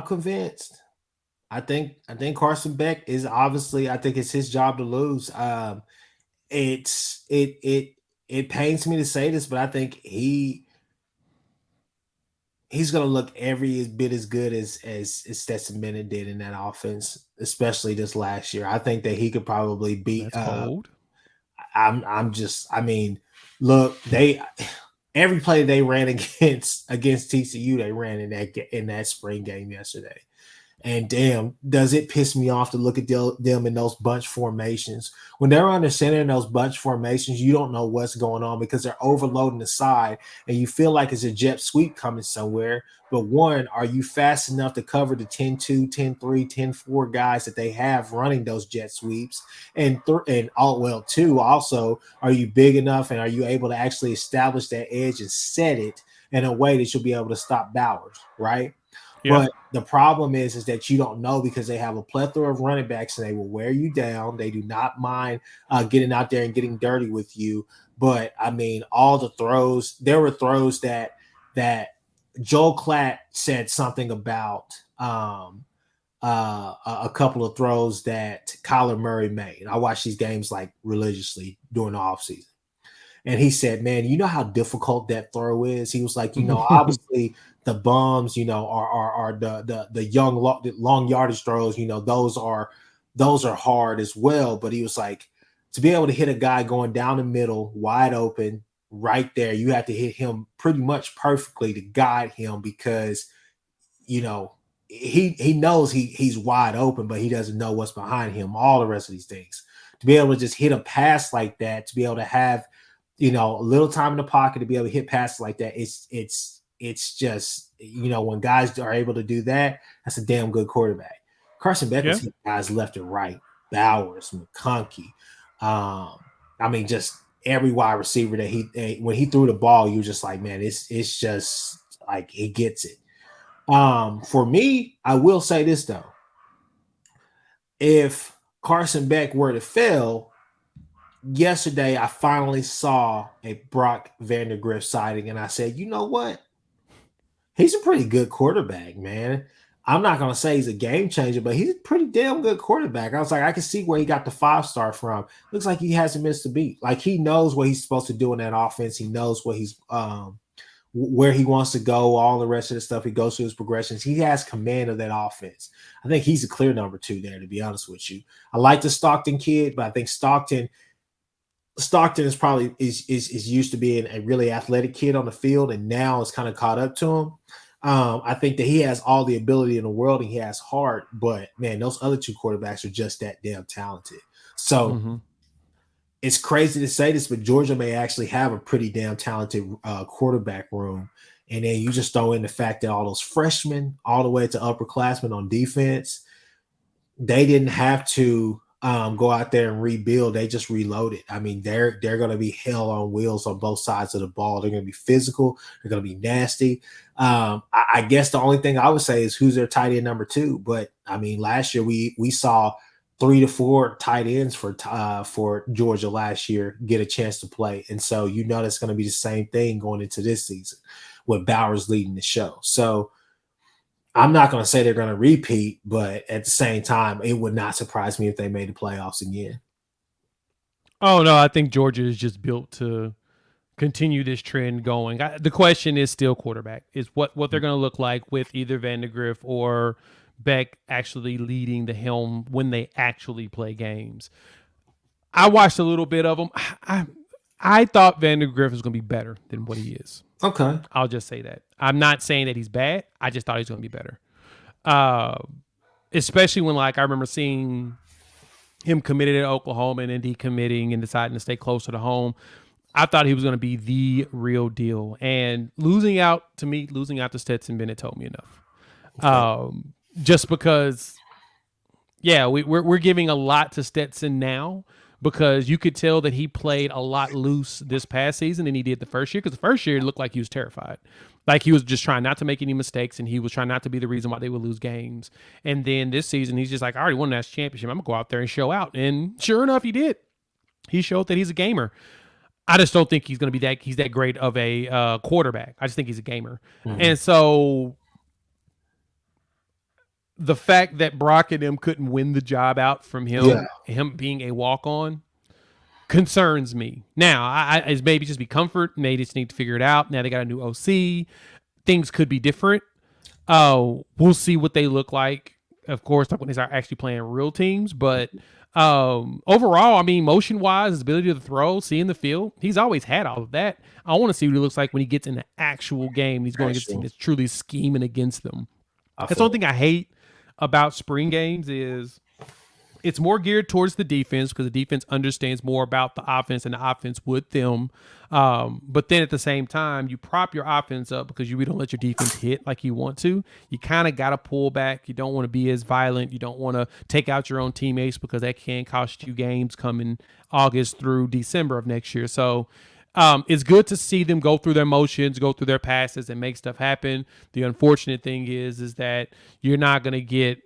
convinced. I think Carson Beck is obviously, I think it's his job to lose. It pains me to say this, but I think he's going to look every bit as good as Stetson Bennett did in that offense, especially this last year. I think that he could probably beat. Cold. Look, every play they ran against TCU, they ran in that spring game yesterday. And damn, does it piss me off to look at them in those bunch formations. When they're under center in those bunch formations, you don't know what's going on because they're overloading the side and you feel like it's a jet sweep coming somewhere. But one, are you fast enough to cover the 10-2, 10-3, 10-4 guys that they have running those jet sweeps? And two, also, are you big enough and are you able to actually establish that edge and set it in a way that you'll be able to stop Bowers, right? Yeah. But the problem is that you don't know because they have a plethora of running backs and they will wear you down. They do not mind getting out there and getting dirty with you. But I mean, all the throws, there were throws that Joel Klatt said something about a couple of throws that Kyler Murray made. I watch these games like religiously during the offseason. And he said, man, you know how difficult that throw is? He was like, obviously the bums, are the young long yardage throws, those are hard as well. But he was like, to be able to hit a guy going down the middle, wide open, right there, you have to hit him pretty much perfectly to guide him because, he knows he's wide open, but he doesn't know what's behind him, all the rest of these things. To be able to just hit a pass like that, to be able to have, a little time in the pocket to be able to hit passes like that, it's just, when guys are able to do that, that's a damn good quarterback. Carson Beck Yeah. was hitting guys left and right. Bowers, McConkey. I mean, just every wide receiver that when he threw the ball, you're just like, man, it's just like he gets it. For me, I will say this though. If Carson Beck were to fail, yesterday I finally saw a Brock Vandagriff sighting, and I said, you know what? He's a pretty good quarterback, man. I'm not going to say he's a game changer, but he's a pretty damn good quarterback. I was like, I can see where he got the 5-star from. Looks like he hasn't missed a beat. Like he knows what he's supposed to do in that offense. He knows what he's where he wants to go, all the rest of the stuff. He goes through his progressions. He has command of that offense. I think he's a clear number 2 there, to be honest with you. I like the Stockton kid, but I think Stockton is probably is used to being a really athletic kid on the field, and now it's kind of caught up to him. I think that he has all the ability in the world and he has heart, but man, those other 2 quarterbacks are just that damn talented. So it's crazy to say this, but Georgia may actually have a pretty damn talented quarterback room. And then you just throw in the fact that all those freshmen, all the way to upperclassmen on defense, they didn't have to go out there and rebuild. They just reloaded. I mean, they're going to be hell on wheels on both sides of the ball. They're going to be physical. They're going to be nasty. I guess the only thing I would say is who's their tight end number 2. But I mean, last year we saw 3 to 4 tight ends for Georgia last year get a chance to play, and so that's going to be the same thing going into this season with Bowers leading the show. So I'm not going to say they're going to repeat, but at the same time, it would not surprise me if they made the playoffs again. Oh, no, I think Georgia is just built to continue this trend going. The question is still quarterback, is what they're going to look like with either Vandagriff or Beck actually leading the helm when they actually play games. I watched a little bit of them. I thought Vandagriff was going to be better than what he is. Okay. I'll just say that. I'm not saying that he's bad. I just thought he was going to be better. Especially when, like, I remember seeing him committed at Oklahoma and then decommitting and deciding to stay closer to home. I thought he was going to be the real deal. And losing out to Stetson Bennett told me enough. Okay. Just because, yeah, we're giving a lot to Stetson now, because you could tell that he played a lot loose this past season than he did the first year, because the first year it looked like he was terrified. Like he was just trying not to make any mistakes, and he was trying not to be the reason why they would lose games. And then this season, he's just like, I already won a national championship. I'm going to go out there and show out. And sure enough, he did. He showed that he's a gamer. I just don't think he's going to be he's that great of a quarterback. I just think he's a gamer. Mm-hmm. And so the fact that Brock and them couldn't win the job out from him, him being a walk-on, concerns me. Now, it's maybe just be comfort. They just need to figure it out. Now they got a new OC. Things could be different. We'll see what they look like, of course, when they start actually playing real teams. But overall, I mean, motion-wise, his ability to throw, seeing the field, he's always had all of that. I want to see what he looks like when he gets in the actual game. He's going to get that's truly scheming against them. That's the only thing I hate about spring games is it's more geared towards the defense, because the defense understands more about the offense and the offense would them. But then at the same time, you prop your offense up because you don't let your defense hit like you want to. You kind of got to pull back. You don't want to be as violent. You don't want to take out your own teammates, because that can cost you games coming August through December of next year. So it's good to see them go through their motions, go through their passes, and make stuff happen. The unfortunate thing is that you're not going to get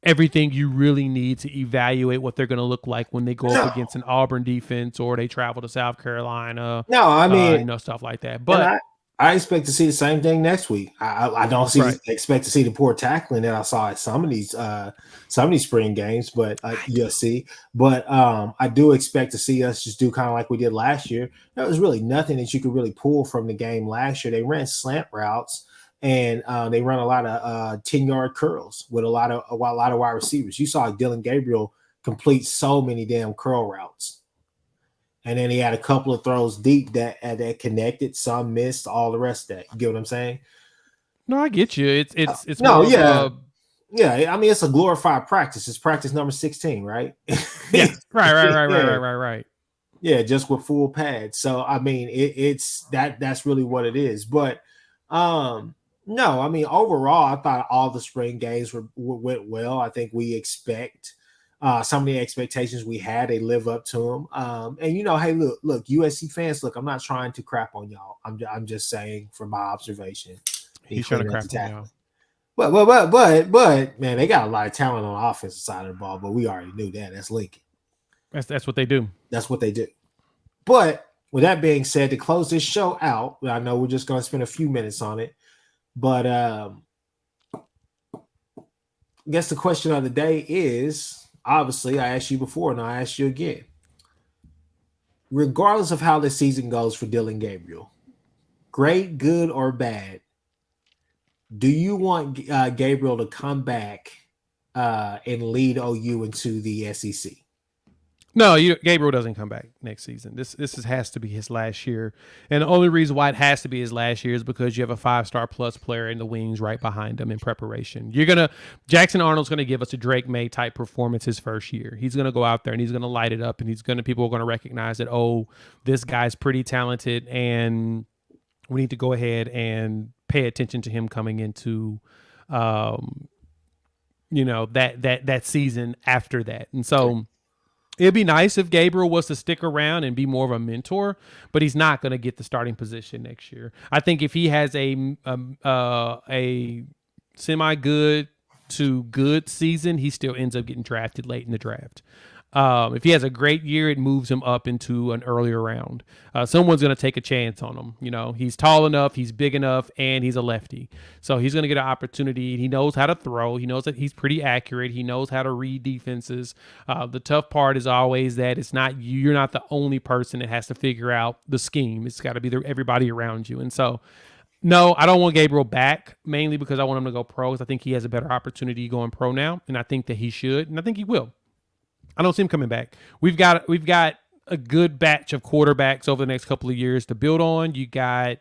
everything you really need to evaluate what they're going to look like when they go up against an Auburn defense, or they travel to South Carolina. No, I mean, stuff like that. But I expect to see the same thing next week. I don't expect to see the poor tackling that I saw at some of these spring games, but USC. But I do expect to see us just do kind of like we did last year. There was really nothing that you could really pull from the game last year. They ran slant routes, and they run a lot of 10-yard curls with a lot of wide receivers. You saw Dylan Gabriel complete so many damn curl routes. And then he had a couple of throws deep that connected, some missed, all the rest of that. You get what I'm saying? No, I get you. It's yeah. I mean, it's a glorified practice. It's practice number 16, right? Yeah, right. Yeah, just with full pads. So I mean, it's that's really what it is. But No, I mean overall, I thought all the spring games went well. I think we expect some of the expectations we had, they live up to them. And hey, look, USC fans, look, I'm not trying to crap on y'all. I'm just saying from my observation, He's trying to crap on y'all. But man, they got a lot of talent on the offensive side of the ball. But we already knew that. That's Lincoln. That's what they do. That's what they do. But with that being said, to close this show out, I know we're just going to spend a few minutes on it. But I guess the question of the day is, obviously, I asked you before and I asked you again. Regardless of how this season goes for Dillon Gabriel, great, good, or bad, do you want Gabriel to come back and lead OU into the SEC? No, Gabriel doesn't come back next season. This has to be his last year, and the only reason why it has to be his last year is because you have a 5-star plus player in the wings right behind him in preparation. Jackson Arnold's gonna give us a Drake May type performance his first year. He's gonna go out there and he's gonna light it up, and people are gonna recognize that, oh, this guy's pretty talented, and we need to go ahead and pay attention to him coming into that season after that. And so it'd be nice if Gabriel was to stick around and be more of a mentor, but he's not going to get the starting position next year. I think if he has a semi-good to good season, he still ends up getting drafted late in the draft. If he has a great year, it moves him up into an earlier round. Someone's going to take a chance on him. He's tall enough, he's big enough, and he's a lefty. So he's going to get an opportunity. He knows how to throw. He knows that he's pretty accurate. He knows how to read defenses. The tough part is always that you're not the only person that has to figure out the scheme. It's got to be everybody around you. And so, no, I don't want Gabriel back, mainly because I want him to go pro, because I think he has a better opportunity going pro now, and I think that he should, and I think he will. I don't see him coming back. We've got a good batch of quarterbacks over the next couple of years to build on. You got,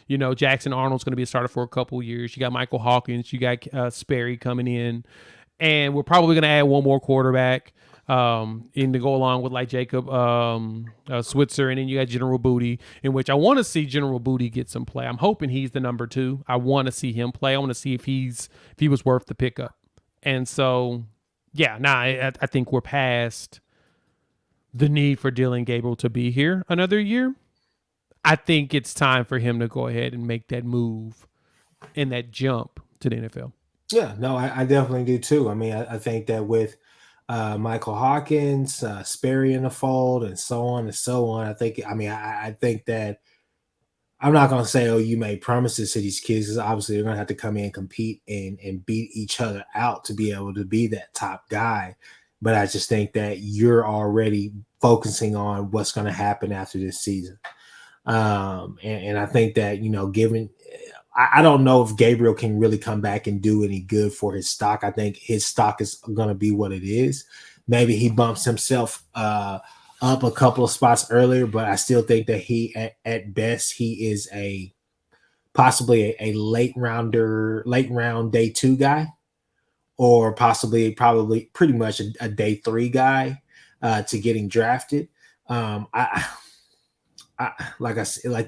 Jackson Arnold's going to be a starter for a couple of years. You got Michael Hawkins. You got Sperry coming in, and we're probably going to add one more quarterback in to go along with like Jacob Switzer, and then you got General Booty, in which I want to see General Booty get some play. I'm hoping he's the number 2. I want to see him play. I want to see if he was worth the pickup, and so. Yeah, I think we're past the need for Dillon Gabriel to be here another year. I think it's time for him to go ahead and make that move and that jump to the NFL. Yeah, no, I definitely do too. I mean, I think that with Michael Hawkins, Sperry in the fold, and so on and so on, I think that I'm not going to say, oh, you made promises to these kids, because obviously they're going to have to come in and compete and beat each other out to be able to be that top guy. But I just think that you're already focusing on what's going to happen after this season. And I think that, I don't know if Gabriel can really come back and do any good for his stock. I think his stock is going to be what it is. Maybe he bumps himself up a couple of spots earlier, but I still think that he, at best, he is possibly a late round day 2 guy, or probably pretty much a day 3 guy to getting drafted. Like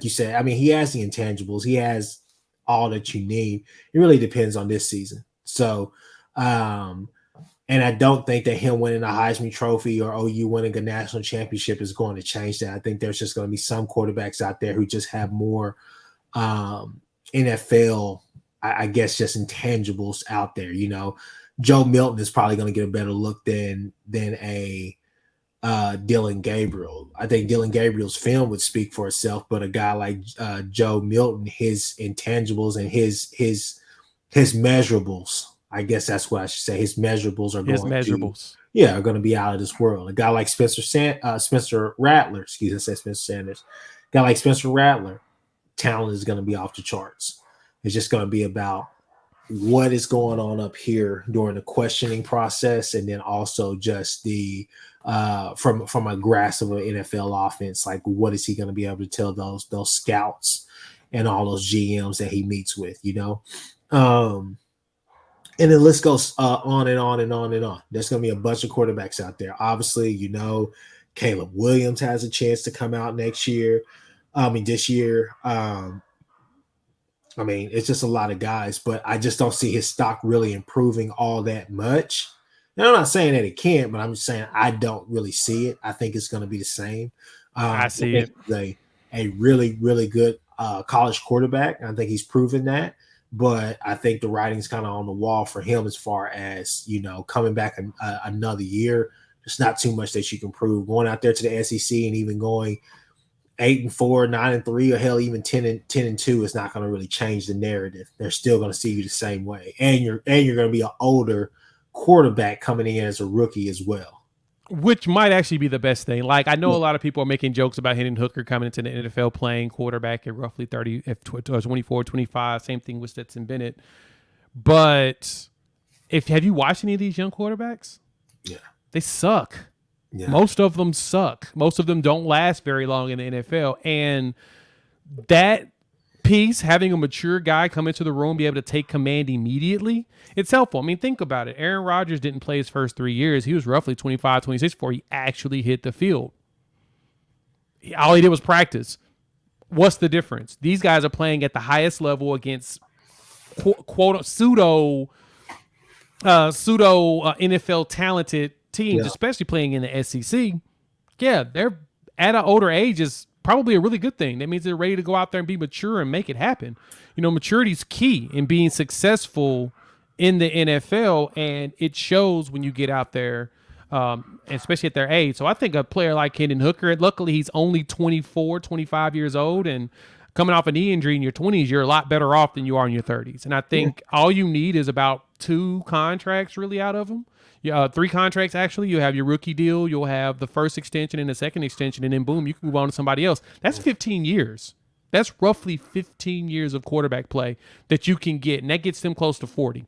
you said, I mean, he has the intangibles. He has all that you need. It really depends on this season. So, and I don't think that him winning a Heisman Trophy or OU winning a national championship is going to change that. I think there's just going to be some quarterbacks out there who just have more NFL, I guess, just intangibles out there. Joe Milton is probably going to get a better look than a Dillon Gabriel. I think Dillon Gabriel's film would speak for itself, but a guy like Joe Milton, his intangibles and his measurables, I guess that's what I should say. His measurables are going to be out of this world. A guy like Spencer Rattler, excuse me, I said Spencer Sanders. A guy like Spencer Rattler, talent is going to be off the charts. It's just going to be about what is going on up here during the questioning process, and then also just the from a grasp of an NFL offense, like what is he going to be able to tell those scouts and all those GMs that he meets with, and then list goes on and on and on and on. There's going to be a bunch of quarterbacks out there. Obviously, Caleb Williams has a chance to come out this year. I mean, it's just a lot of guys, but I just don't see his stock really improving all that much. And I'm not saying that it can't, but I'm just saying I don't really see it. I think it's going to be the same. I I see think it. he's a really, really good college quarterback. I think he's proven that. But I think the writing's kind of on the wall for him as far as, coming back another year. There's not too much that you can prove. Going out there to the SEC and even going 8-4, 9-3, or hell, even 10-2 is not going to really change the narrative. They're still going to see you the same way, and you're going to be an older quarterback coming in as a rookie as well. Which might actually be the best thing. Like, I know Yeah. a lot of people are making jokes about Hendon Hooker coming into the NFL playing quarterback at roughly 30, 24, 25. Same thing with Stetson Bennett. But have you watched any of these young quarterbacks? Yeah. They suck. Yeah. Most of them suck. Most of them don't last very long in the NFL. And that piece, having a mature guy come into the room, be able to take command immediately, it's helpful. I mean, think about it. Aaron Rodgers didn't play his first 3 years. He was roughly 25, 26 before he actually hit the field. All he did was practice. What's the difference? These guys are playing at the highest level against quote pseudo NFL talented teams, especially playing in the SEC. Yeah, they're at an older age is probably a really good thing. That means they're ready to go out there and be mature and make it happen. Maturity is key in being successful in the NFL, and it shows when you get out there, especially at their age. So I think a player like Hendon Hooker, luckily he's only 24, 25 years old, and coming off a knee injury in your 20s, you're a lot better off than you are in your 30s. And I think all you need is about 2 contracts really out of them. 3 contracts, actually. You have your rookie deal, you'll have the first extension and the second extension, and then boom, you can move on to somebody else. That's 15 years. That's roughly 15 years of quarterback play that you can get, and that gets them close to 40.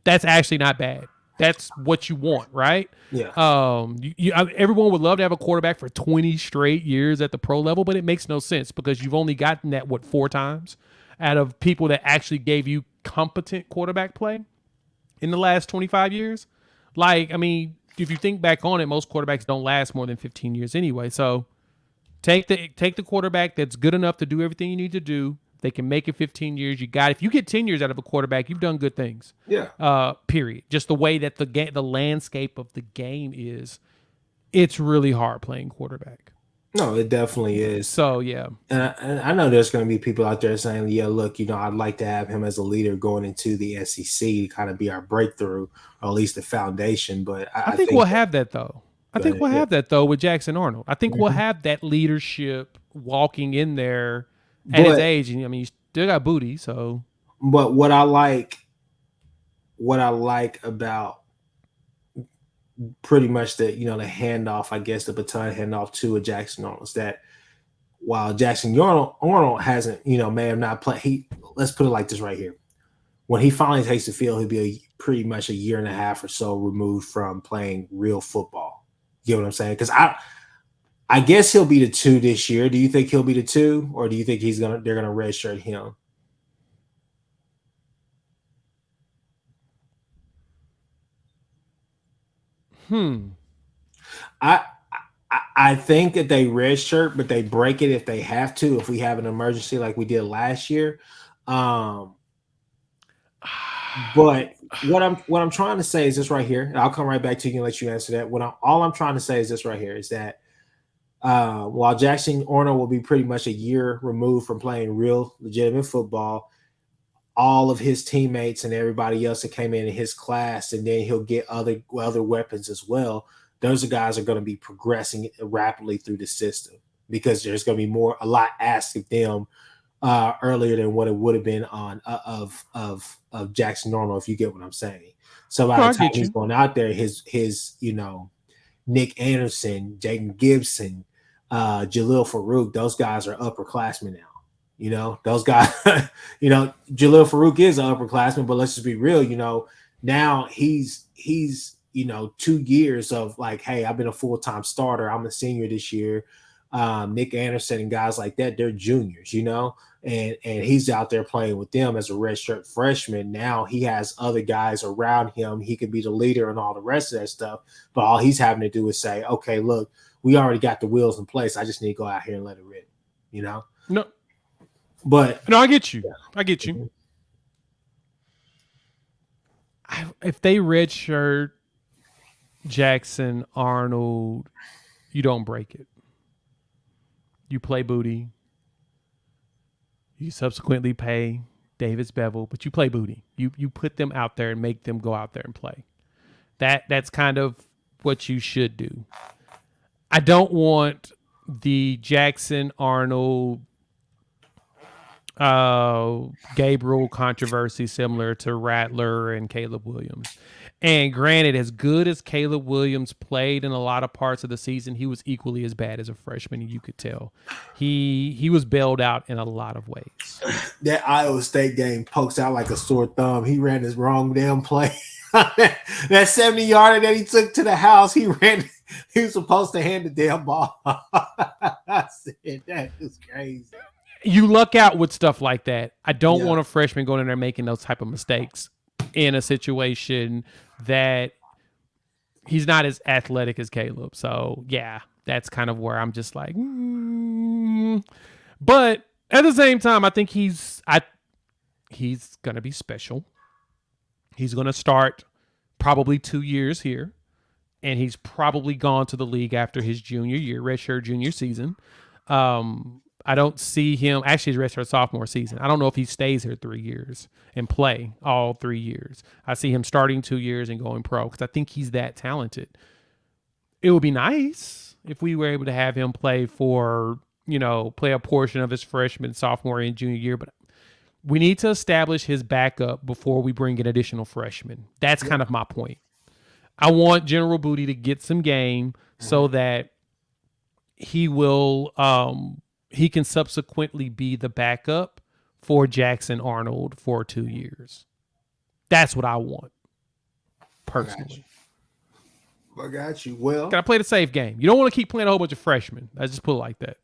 That's actually not bad. That's what you want, right? Yeah. Everyone would love to have a quarterback for 20 straight years at the pro level, but it makes no sense because you've only gotten that, 4 times out of people that actually gave you competent quarterback play in the last 25 years. Like, I mean, if you think back on it, most quarterbacks don't last more than 15 years anyway. So take the quarterback that's good enough to do everything you need to do. They can make it 15 years. If you get 10 years out of a quarterback, you've done good things. Yeah. Period. Just the way that the landscape of the game is, it's really hard playing quarterback. No, it definitely is. So, yeah. And I know there's going to be people out there saying, yeah, look, I'd like to have him as a leader going into the SEC to kind of be our breakthrough, or at least the foundation. But I think we'll have that, though. I think we'll have that, though, with Jackson Arnold. I think we'll have that leadership walking in there at his age. And, I mean, you still got booty, so. But what I like about pretty much the handoff, I guess the baton handoff to a Jackson Arnold is that while Jackson Arnold hasn't, may have not played, let's put it like this right here. When he finally takes the field, he'll be pretty much a year and a half or so removed from playing real football. You know what I'm saying? Because I guess he'll be the 2 this year. Do you think he'll be the 2, or do you think they're gonna redshirt him? I think that they redshirt, but they break it if they have to. If we have an emergency like we did last year, but what I'm trying to say is this right here, and I'll come right back to you and let you answer that. All I'm trying to say is this right here is that while Jackson Arnold will be pretty much a year removed from playing real legitimate football, all of his teammates and everybody else that came in his class, and then he'll get other weapons as well. Those guys are going to be progressing rapidly through the system because there's going to be a lot asked of them earlier than what it would have been on of Jackson Arnold, if you get what I'm saying. So by the time he's going out there, his Nick Anderson, Jaden Gibson, Jalil Farouk, those guys are upperclassmen now. Those guys, Jalil Farouk is an upperclassman, but let's just be real, now he's 2 years of like, hey, I've been a full-time starter. I'm a senior this year. Nick Anderson and guys like that, they're juniors, and he's out there playing with them as a redshirt freshman. Now he has other guys around him. He could be the leader and all the rest of that stuff. But all he's having to do is say, okay, look, we already got the wheels in place. I just need to go out here and let it rip, No, But no, I get you. I get you. If they redshirt Jackson Arnold, you don't break it. You play Booty. You subsequently pay Davis Bevel, but you play Booty. You put them out there and make them go out there and play. That's kind of what you should do. I don't want the Jackson Arnold Gabriel controversy similar to Rattler and Caleb Williams. And granted, as good as Caleb Williams played in a lot of parts of the season, he was equally as bad as a freshman, and you could tell. He was bailed out in a lot of ways. That Iowa State game pokes out like a sore thumb. He ran his wrong damn play. That 70-yarder that he took to the house, he was supposed to hand the damn ball. I said, that is crazy. You luck out with stuff like that. I don't want a freshman going in there making those type of mistakes in a situation that he's not as athletic as Caleb. So yeah, that's kind of where I'm just like, But at the same time, I think he's gonna be special. He's gonna start probably 2 years here, and he's probably gone to the league after his junior year, redshirt junior season. I don't see him actually his redshirt sophomore season. I don't know if he stays here 3 years and play all 3 years. I see him starting 2 years and going pro because I think he's that talented. It would be nice if we were able to have him play for, play a portion of his freshman, sophomore, and junior year, but we need to establish his backup before we bring in additional freshmen. That's kind of my point. I want General Booty to get some game so that he will he can subsequently be the backup for Jackson Arnold for 2 years. That's what I want, personally. I got you. Well, can I play the safe game? You don't want to keep playing a whole bunch of freshmen. I just put it like that.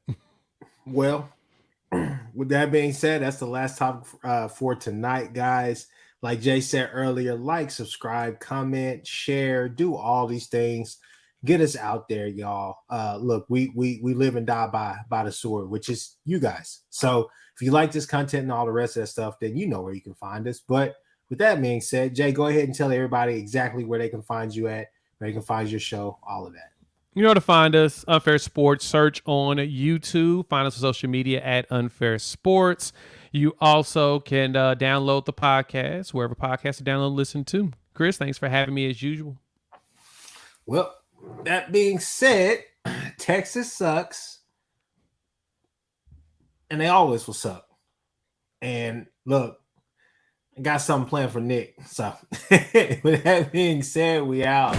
Well, with that being said, that's the last topic for tonight, guys. Like Jay said earlier, like, subscribe, comment, share, do all these things. Get us out there, y'all. Look, we live and die by the sword, which is you guys. So if you like this content and all the rest of that stuff, then you know where you can find us. But with that being said, Jay, go ahead and tell everybody exactly where they can find you at, where they can find your show, all of that. You know where to find us, Unfair Sports. Search on YouTube. Find us on social media at Unfair Sports. You also can download the podcast, wherever podcasts are downloaded and listen to. Chris, thanks for having me as usual. Well, that being said, Texas sucks. And they always will suck. And look, I got something planned for Nick. So with that being said, we out.